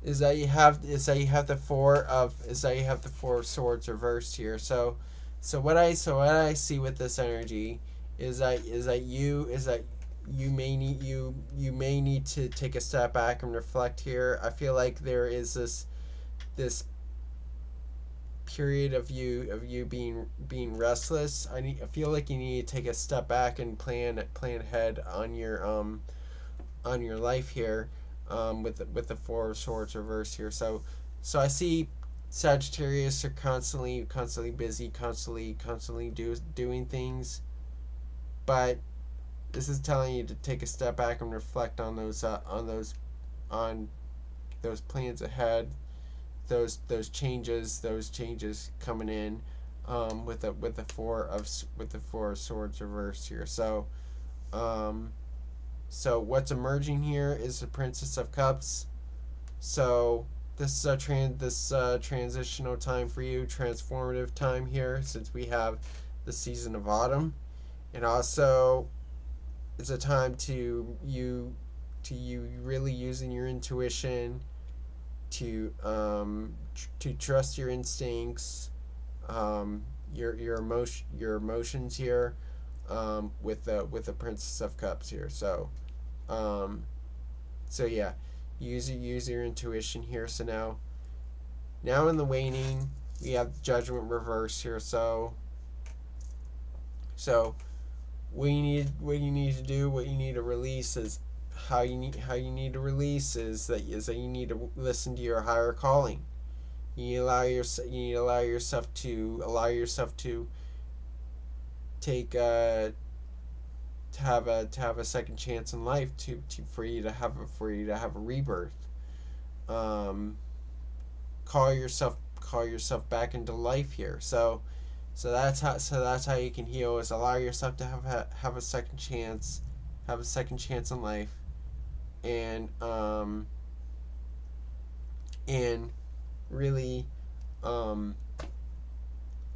is that you have the 4 of Swords reversed here. So what I see with this energy is that you may need to take a step back and reflect here. I feel like there is this period of you being restless. I feel like you need to take a step back and plan ahead on your life here, with the 4 of Swords reversed here. So I see Sagittarius are constantly busy, constantly doing things, but this is telling you to take a step back and reflect on those plans ahead, those changes coming in, with the 4 of Swords reversed here. So what's emerging here is the Princess of Cups. So this is a transitional time for you, transformative time here, since we have the season of autumn, and also it's a time to you really using your intuition, to trust your instincts, your emotions here, with the Princess of Cups here. So yeah, use your intuition here. So now in the waning, we have Judgment reverse here. So what you need to release is how you need to release is that you need to listen to your higher calling. You need to allow yourself to take have a second chance in life, for you to have a rebirth. Call yourself back into life here. So that's how you can heal, is allow yourself to have a second chance, in life, and really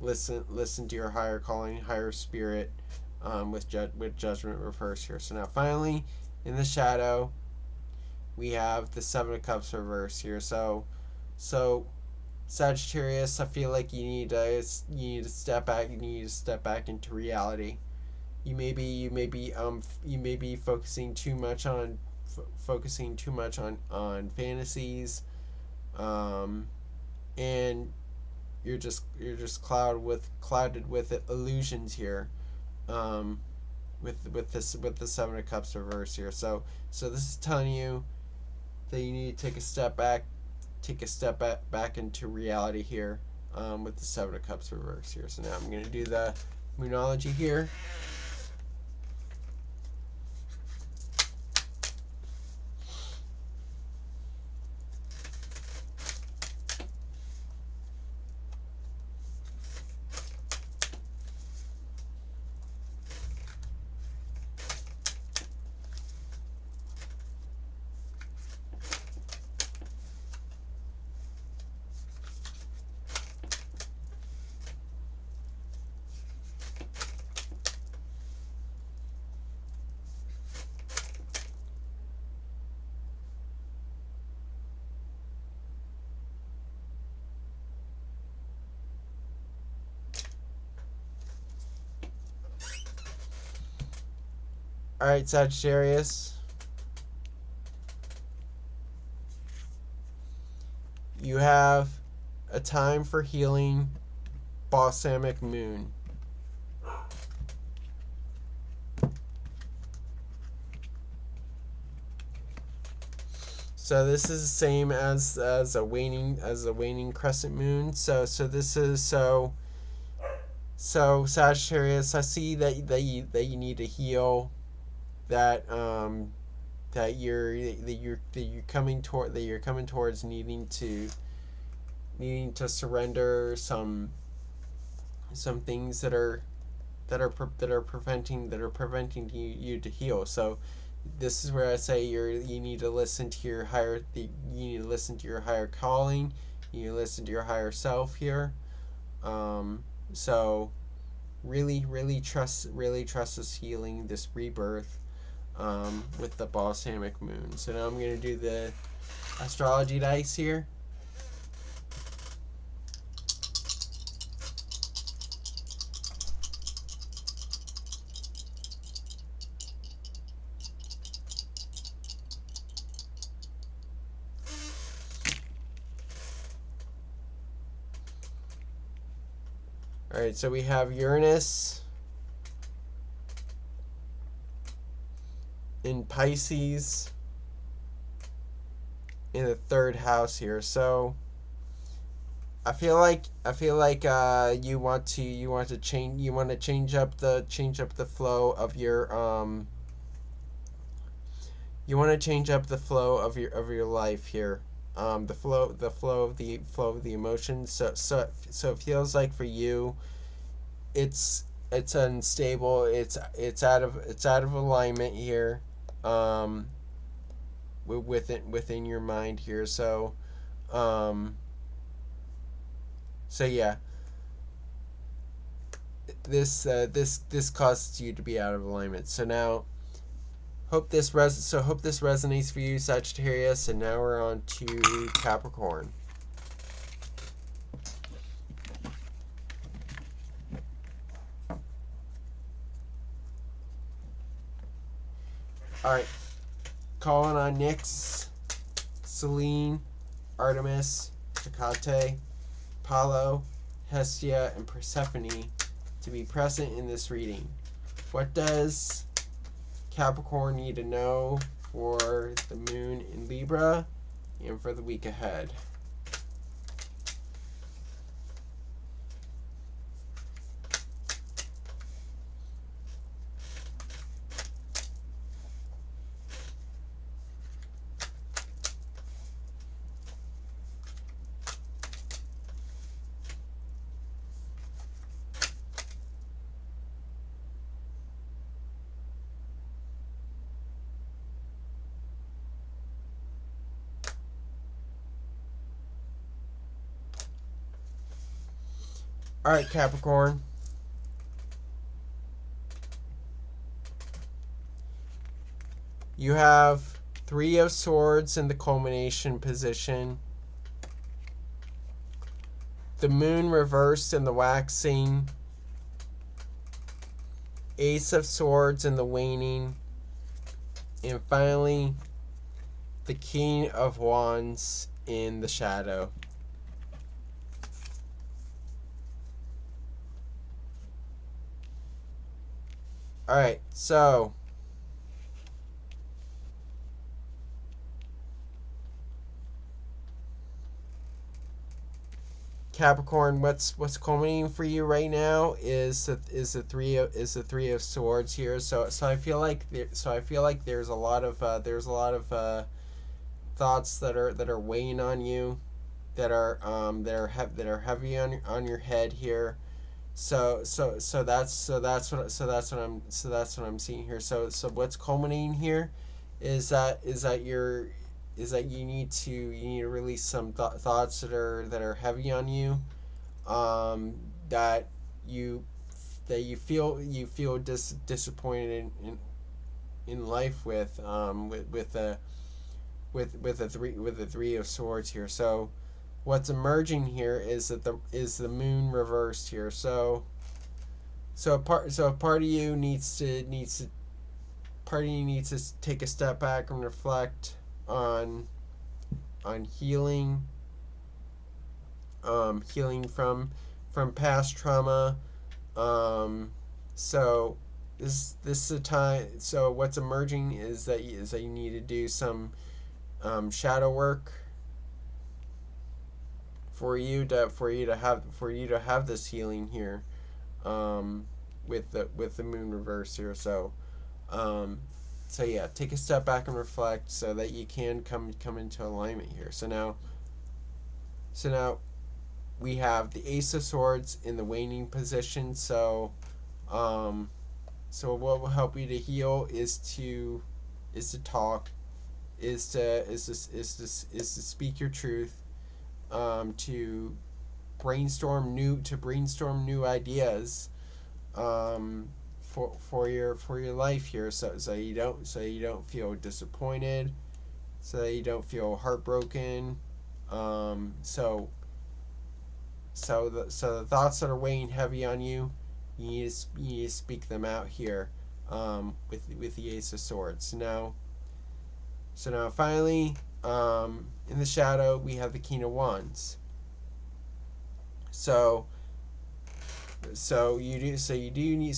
listen to your higher calling, higher spirit, with judgment reversed here. So now finally, in the shadow, we have the Seven of Cups reversed here. So Sagittarius, I feel like you need to step back. You need to step back into reality. You may be focusing too much on fantasies, and you're just clouded with illusions here, with the Seven of Cups reverse here. So this is telling you that you need to take a step back into reality here, with the Seven of Cups reverse here. So now I'm going to do the Moonology here. Alright, Sagittarius. You have a time for healing, balsamic moon. So this is the same as a waning crescent moon. So Sagittarius, I see that you need to heal, that you're coming towards needing to surrender some things that are preventing you to heal. So this is where I say you need to listen to your higher calling. You need to listen to your higher self here. So really trust this healing, this rebirth, with the balsamic moon. So now I'm going to do the astrology dice here. Alright, so we have Uranus in Pisces in the third house here. So I feel like you want to change up the flow of your life here. The flow of the emotions. So it feels like for you, it's unstable. It's out of alignment here, within your mind here. So yeah, this causes you to be out of alignment. So now, hope this resonates for you, Sagittarius. And now we're on to Capricorn. Alright, calling on Nyx, Selene, Artemis, Hecate, Apollo, Hestia, and Persephone to be present in this reading. What does Capricorn need to know for the moon in Libra and for the week ahead? All right, Capricorn. You have Three of Swords in the culmination position. The Moon reversed in the waxing. Ace of Swords in the waning. And finally, the King of Wands in the shadow. Alright, so Capricorn, what's culminating for you right now is the three of swords here. So I feel like there's a lot of thoughts that are weighing on you, that are heavy on your head here. That's what I'm seeing here. So what's culminating here is that you need to release some thoughts that are heavy on you, that you feel disappointed in life with, with the three of swords here. So what's emerging here is the moon reversed here. So a part of you needs to take a step back and reflect on healing, healing from past trauma. So this is a time. So what's emerging is that you need to do some shadow work for you to have this healing here, with the moon reverse here. So yeah, take a step back and reflect so that you can come into alignment here. So now we have the Ace of Swords in the waning position. So what will help you to heal is to talk, is to speak your truth, to brainstorm new ideas, for your life here, so you don't feel disappointed, so that you don't feel heartbroken. So the thoughts that are weighing heavy on you, you need to speak them out here, with the Ace of Swords. So now finally, in the shadow we have the King of Wands. So you do need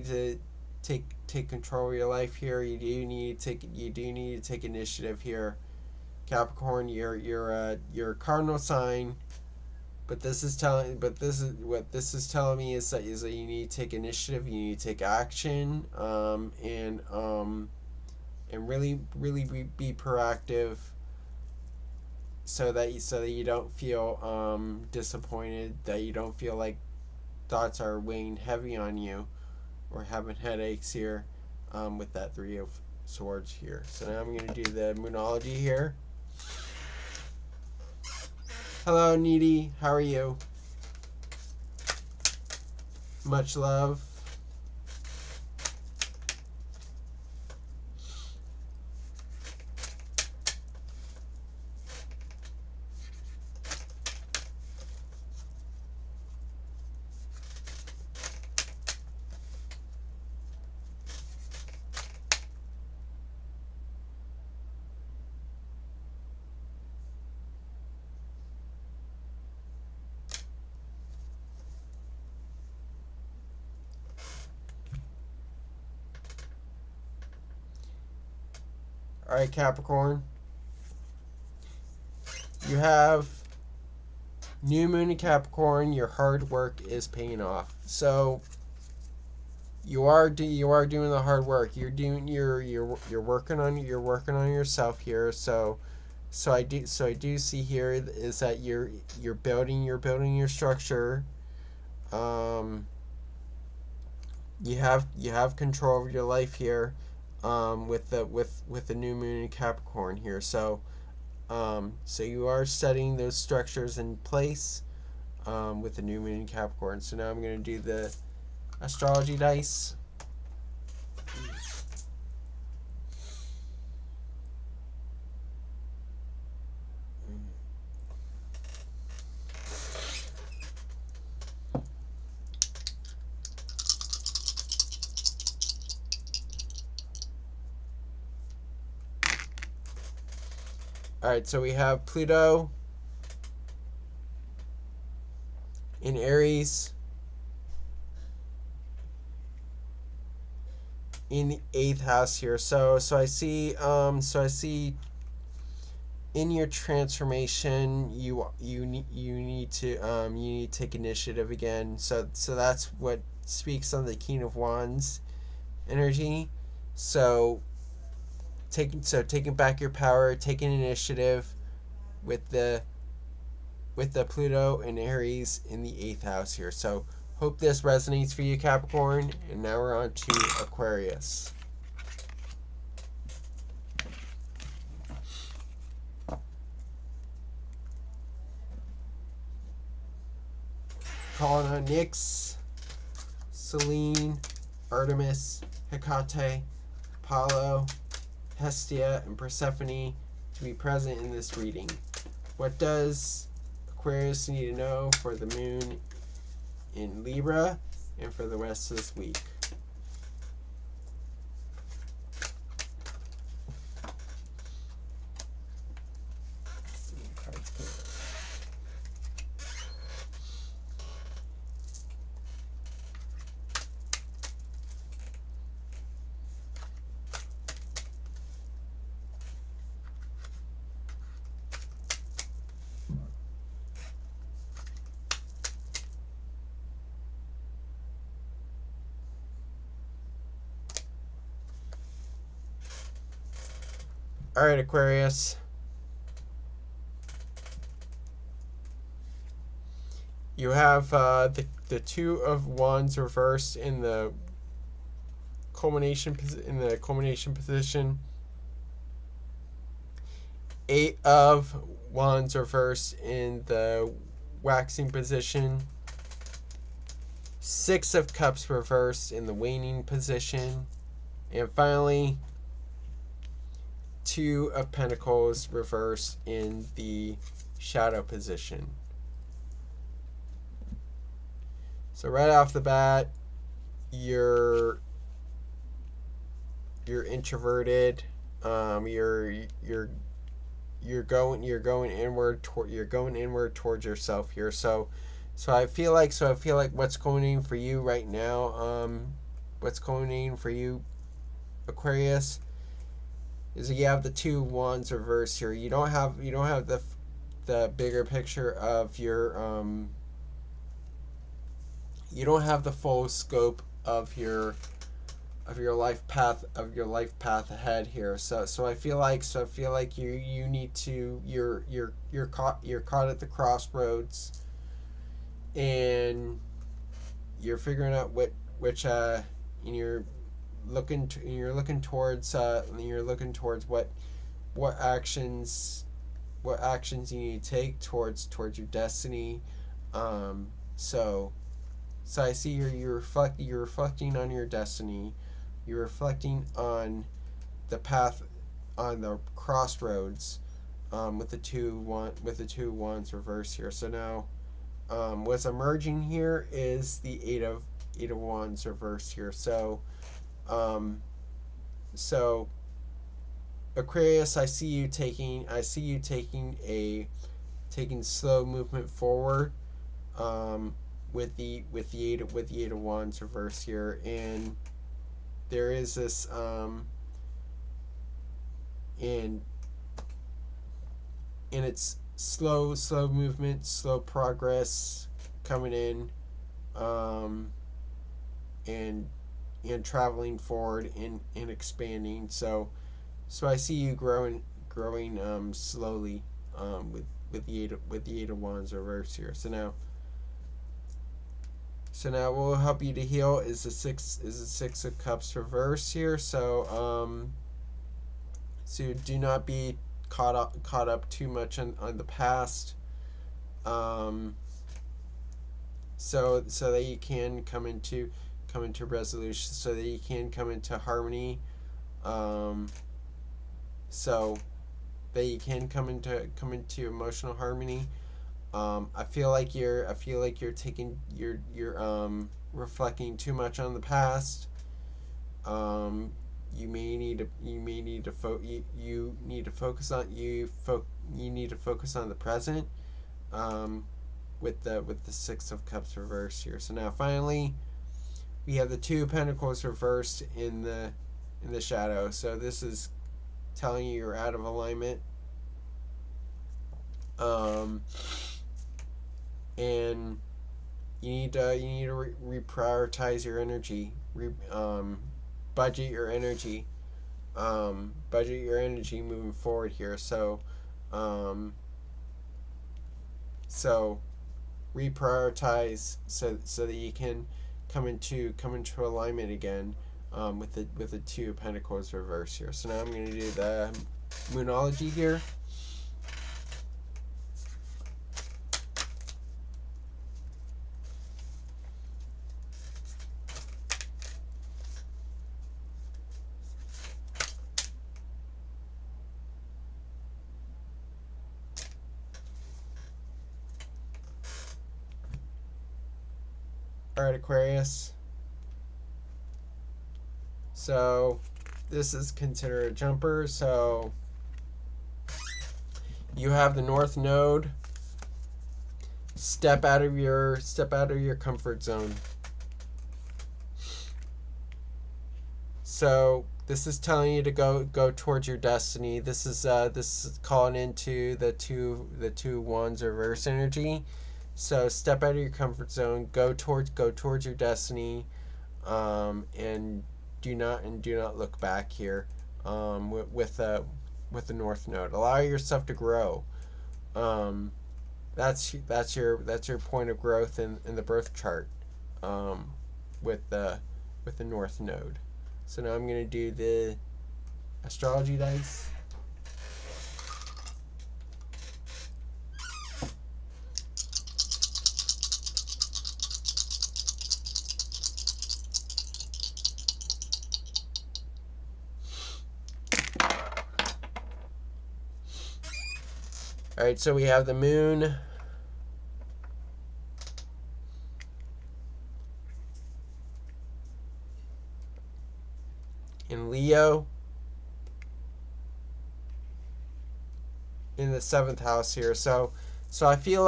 to take control of your life here. You do need to take initiative here, Capricorn. You're a cardinal sign, but what this is telling me is that you need to take initiative. You need to take action, and really be proactive, so that you don't feel disappointed, that you don't feel like thoughts are weighing heavy on you or having headaches here, with that Three of Swords here. So now I'm going to do the Moonology here. Hello, Needy. How are you? Much love. All right, Capricorn. You have new moon in Capricorn. Your hard work is paying off. So you are doing the hard work. You're working on yourself here. So I do see here is that you're building your structure. You have control of your life here, with the new moon in Capricorn here. So you are setting those structures in place. with the new moon in Capricorn. So now I'm going to do the astrology dice. Alright, so we have Pluto in Aries in the 8th house here. So I see in your transformation you need to take initiative again. So that's what speaks on the King of Wands energy. So taking back your power, taking initiative with the Pluto and Aries in the 8th house here. So hope this resonates for you, Capricorn. And now we're on to Aquarius. Calling on Nyx, Selene, Artemis, Hecate, Apollo, Hestia, and Persephone to be present in this reading. What does Aquarius need to know for the moon in Libra and for the rest of this week? All right, Aquarius. You have the Two of Wands reversed in the culmination position. Eight of Wands reversed in the waxing position. Six of Cups reversed in the waning position. And finally, Two of Pentacles reversed in the shadow position. So right off the bat, you're introverted. You're going inward towards yourself here. So I feel like what's going in for you right now, what's going in for you, Aquarius, is that you have the Two Wands reversed here. You don't have the bigger picture of your you don't have the full scope of your life path ahead here. So I feel like you need to you're caught at the crossroads, and you're figuring out which and you're looking towards what actions you need to take towards your destiny. So I see you're reflecting on your destiny. You're reflecting on the path, on the crossroads, with the two wands reversed here. So now, what's emerging here is the eight of wands reversed here. So Aquarius, I see you taking slow movement forward, with the eight of wands reversed here, and there is this and it's slow movement, slow progress coming in, and traveling forward and expanding. So I see you growing slowly, with the eight of wands reversed here. So now what will help you to heal is the six of cups reversed here. So do not be caught up too much on the past. so that you can come into resolution, so that you can come into harmony, so that you can come into emotional harmony. I feel like you're taking you're reflecting too much on the past. You need to focus on the present. With the Six of Cups reversed here. So now finally we have the Two of Pentacles reversed in the shadow. So this is telling you you're out of alignment. And you need to reprioritize your energy. Budget your energy. Budget your energy moving forward here. So reprioritize so that you can come into alignment again, with the Two of Pentacles reverse here. So now I'm going to do the Moonology here. Alright, Aquarius. So this is considered a jumper. So you have the North Node. Step out of your comfort zone. So this is telling you to go towards your destiny. This is calling into the two wands reverse energy. So step out of your comfort zone, go towards your destiny, and do not look back here, with the North Node. Allow yourself to grow. That's your point of growth in the birth chart, with the North Node. So now I'm going to do the astrology dice. All right, so we have the moon, in Leo, in the 7th house here. So I feel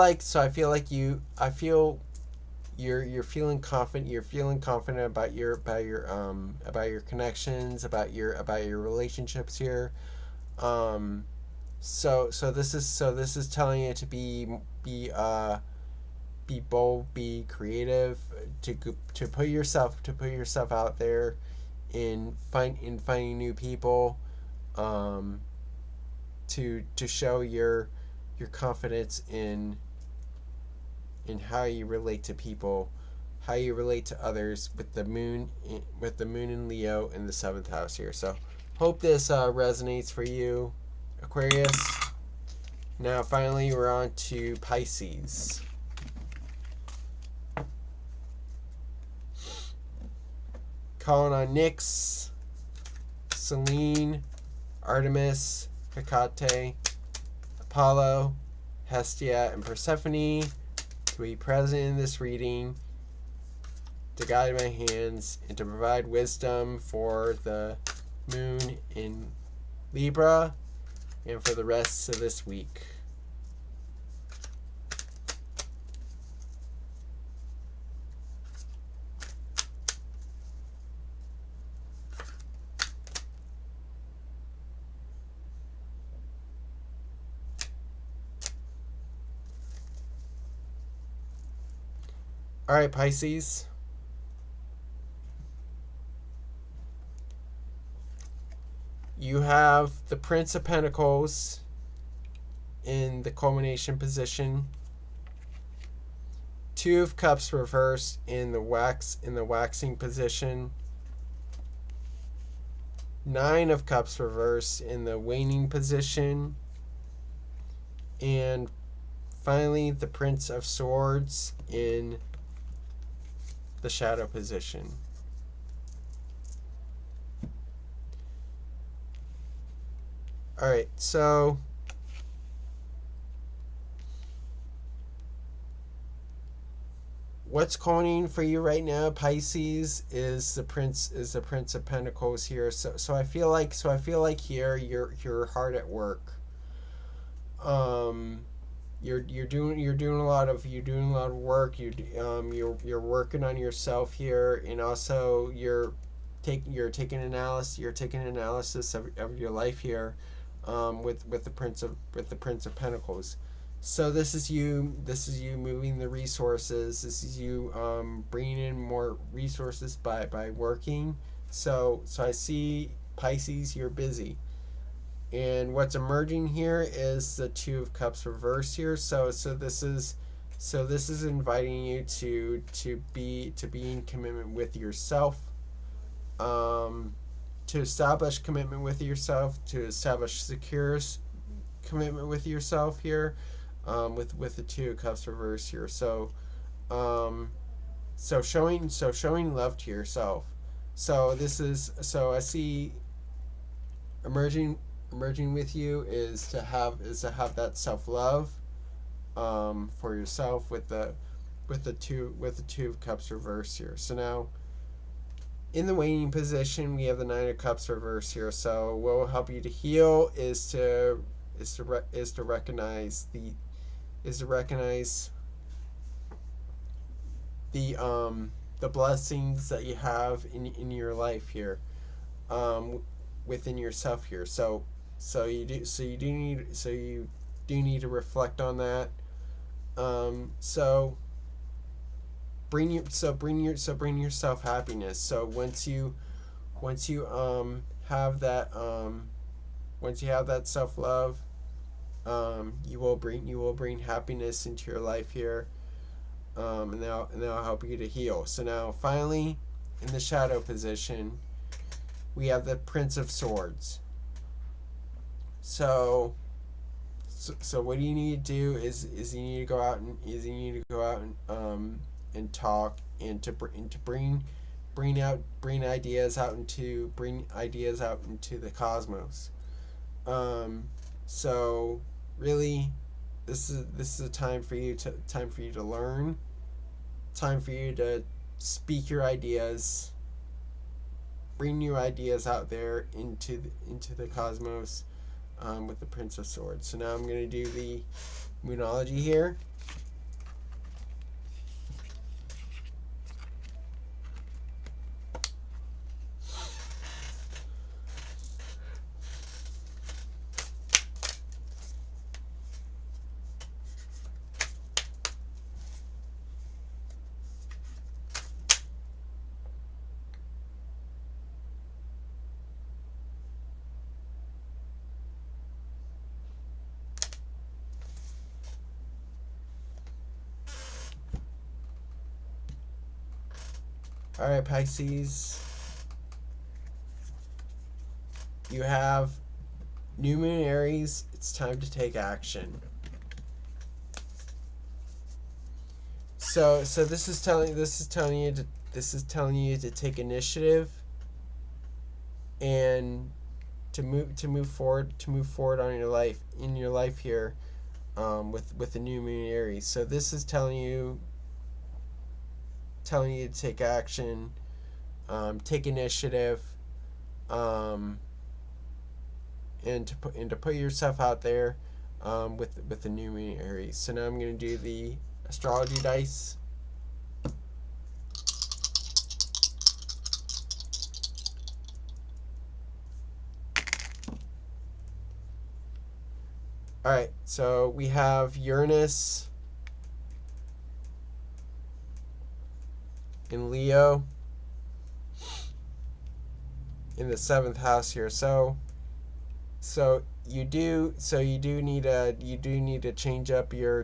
you're feeling confident. You're feeling confident about your connections, about your relationships here. So this is telling you to be bold, be creative, to put yourself out there in finding new people, to show your confidence in how you relate to people, how you relate to others, with the moon in Leo in the 7th house here. So hope this resonates for you, Aquarius. Now finally we're on to Pisces. Calling on Nyx, Selene, Artemis, Hecate, Apollo, Hestia, and Persephone to be present in this reading, to guide my hands, and to provide wisdom for the moon in Libra and for the rest of this week. All right, Pisces. You have the Prince of Pentacles in the culmination position. Two of Cups reversed in the waxing position. Nine of Cups reversed in the waning position. And finally, the Prince of Swords in the shadow position. All right, so what's going for you right now, Pisces, is the Prince of Pentacles here. So I feel like here you're hard at work. You're doing a lot of work. You're working on yourself here, and also you're taking analysis of your life here, with the Prince of Pentacles. So this is you moving the resources. This is you bringing in more resources by working. So I see, Pisces, you're busy. And what's emerging here is the Two of Cups reversed here. So this is inviting you to be in commitment with yourself, to establish commitment with yourself, to establish secure commitment with yourself here, with the Two of Cups reversed here. So showing love to yourself. So I see emerging with you is to have that self-love, for yourself, with the Two of Cups reversed here. So now in the waiting position, we have the Nine of Cups reversed here. So what will help you to heal is to recognize the blessings that you have in your life here, within yourself here. So you do need to reflect on that. So bring yourself happiness. So once you have that self-love, you will bring happiness into your life here, and that'll help you to heal. So now finally, in the shadow position, we have the Prince of Swords. So what you need to do is you need to go out and talk, and to bring ideas out into the cosmos. So really, this is a time for you to learn, time for you to speak your ideas, bring new ideas out there into the cosmos, with the Prince of Swords. So now I'm going to do the Moonology here. All right, Pisces. You have New Moon Aries. It's time to take action. So this is telling you to take initiative, and to move forward on your life here, with the New Moon Aries. So this is telling you to take action, take initiative, and to put yourself out there, with the New Moon Aries. So now I'm going to do the astrology dice. All right, so we have Uranus in Leo in the 7th house here. So you do need to change up your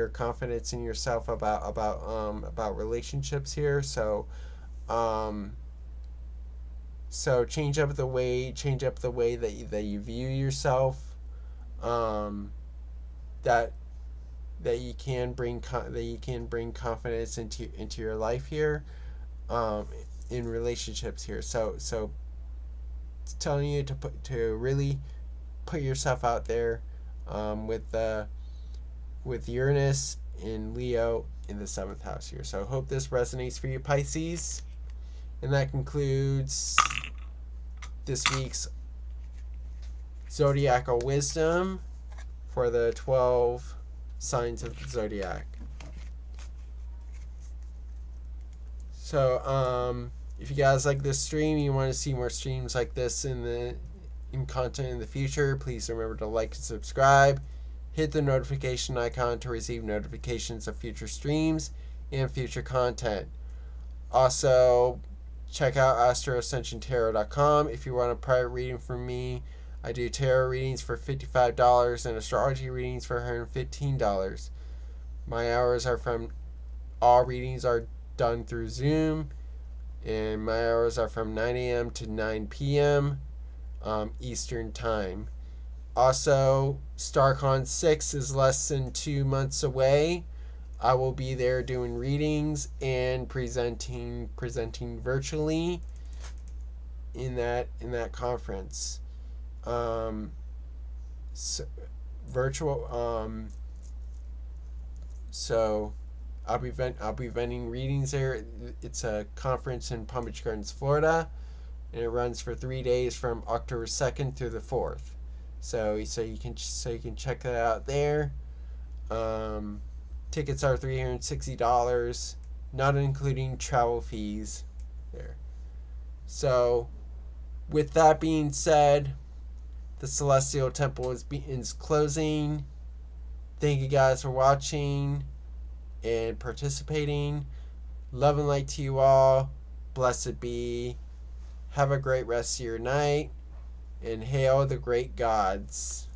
confidence in yourself about relationships here. So change up the way that you view yourself. That that you can bring confidence into your life here, in relationships here. So it's telling you to really put yourself out there, with Uranus in Leo in the 7th house here. So I hope this resonates for you, Pisces. And that concludes this week's Zodiacal Wisdom for the 12 signs of the Zodiac. So, if you guys like this stream, you want to see more streams like this in content in the future, please remember to like and subscribe. Hit the notification icon to receive notifications of future streams and future content. Also, check out Astro-Ascension if you want a private reading from me. I do tarot readings for $55 and astrology readings for $115. My hours are all readings are done through Zoom, and my hours are from 9 a.m. to 9 p.m. Eastern Time. Also, StarCon 6 is less than 2 months away. I will be there doing readings and presenting virtually in that conference. So I'll be vending readings there. It's a conference in Palm Beach Gardens, Florida, and it runs for 3 days from October 2nd through the 4th. So you can check that out there. Tickets are $360, not including travel fees there. So, with that being said, the Celestial Temple is closing. Thank you guys for watching and participating. Love and light to you all. Blessed be. Have a great rest of your night. And hail the great gods.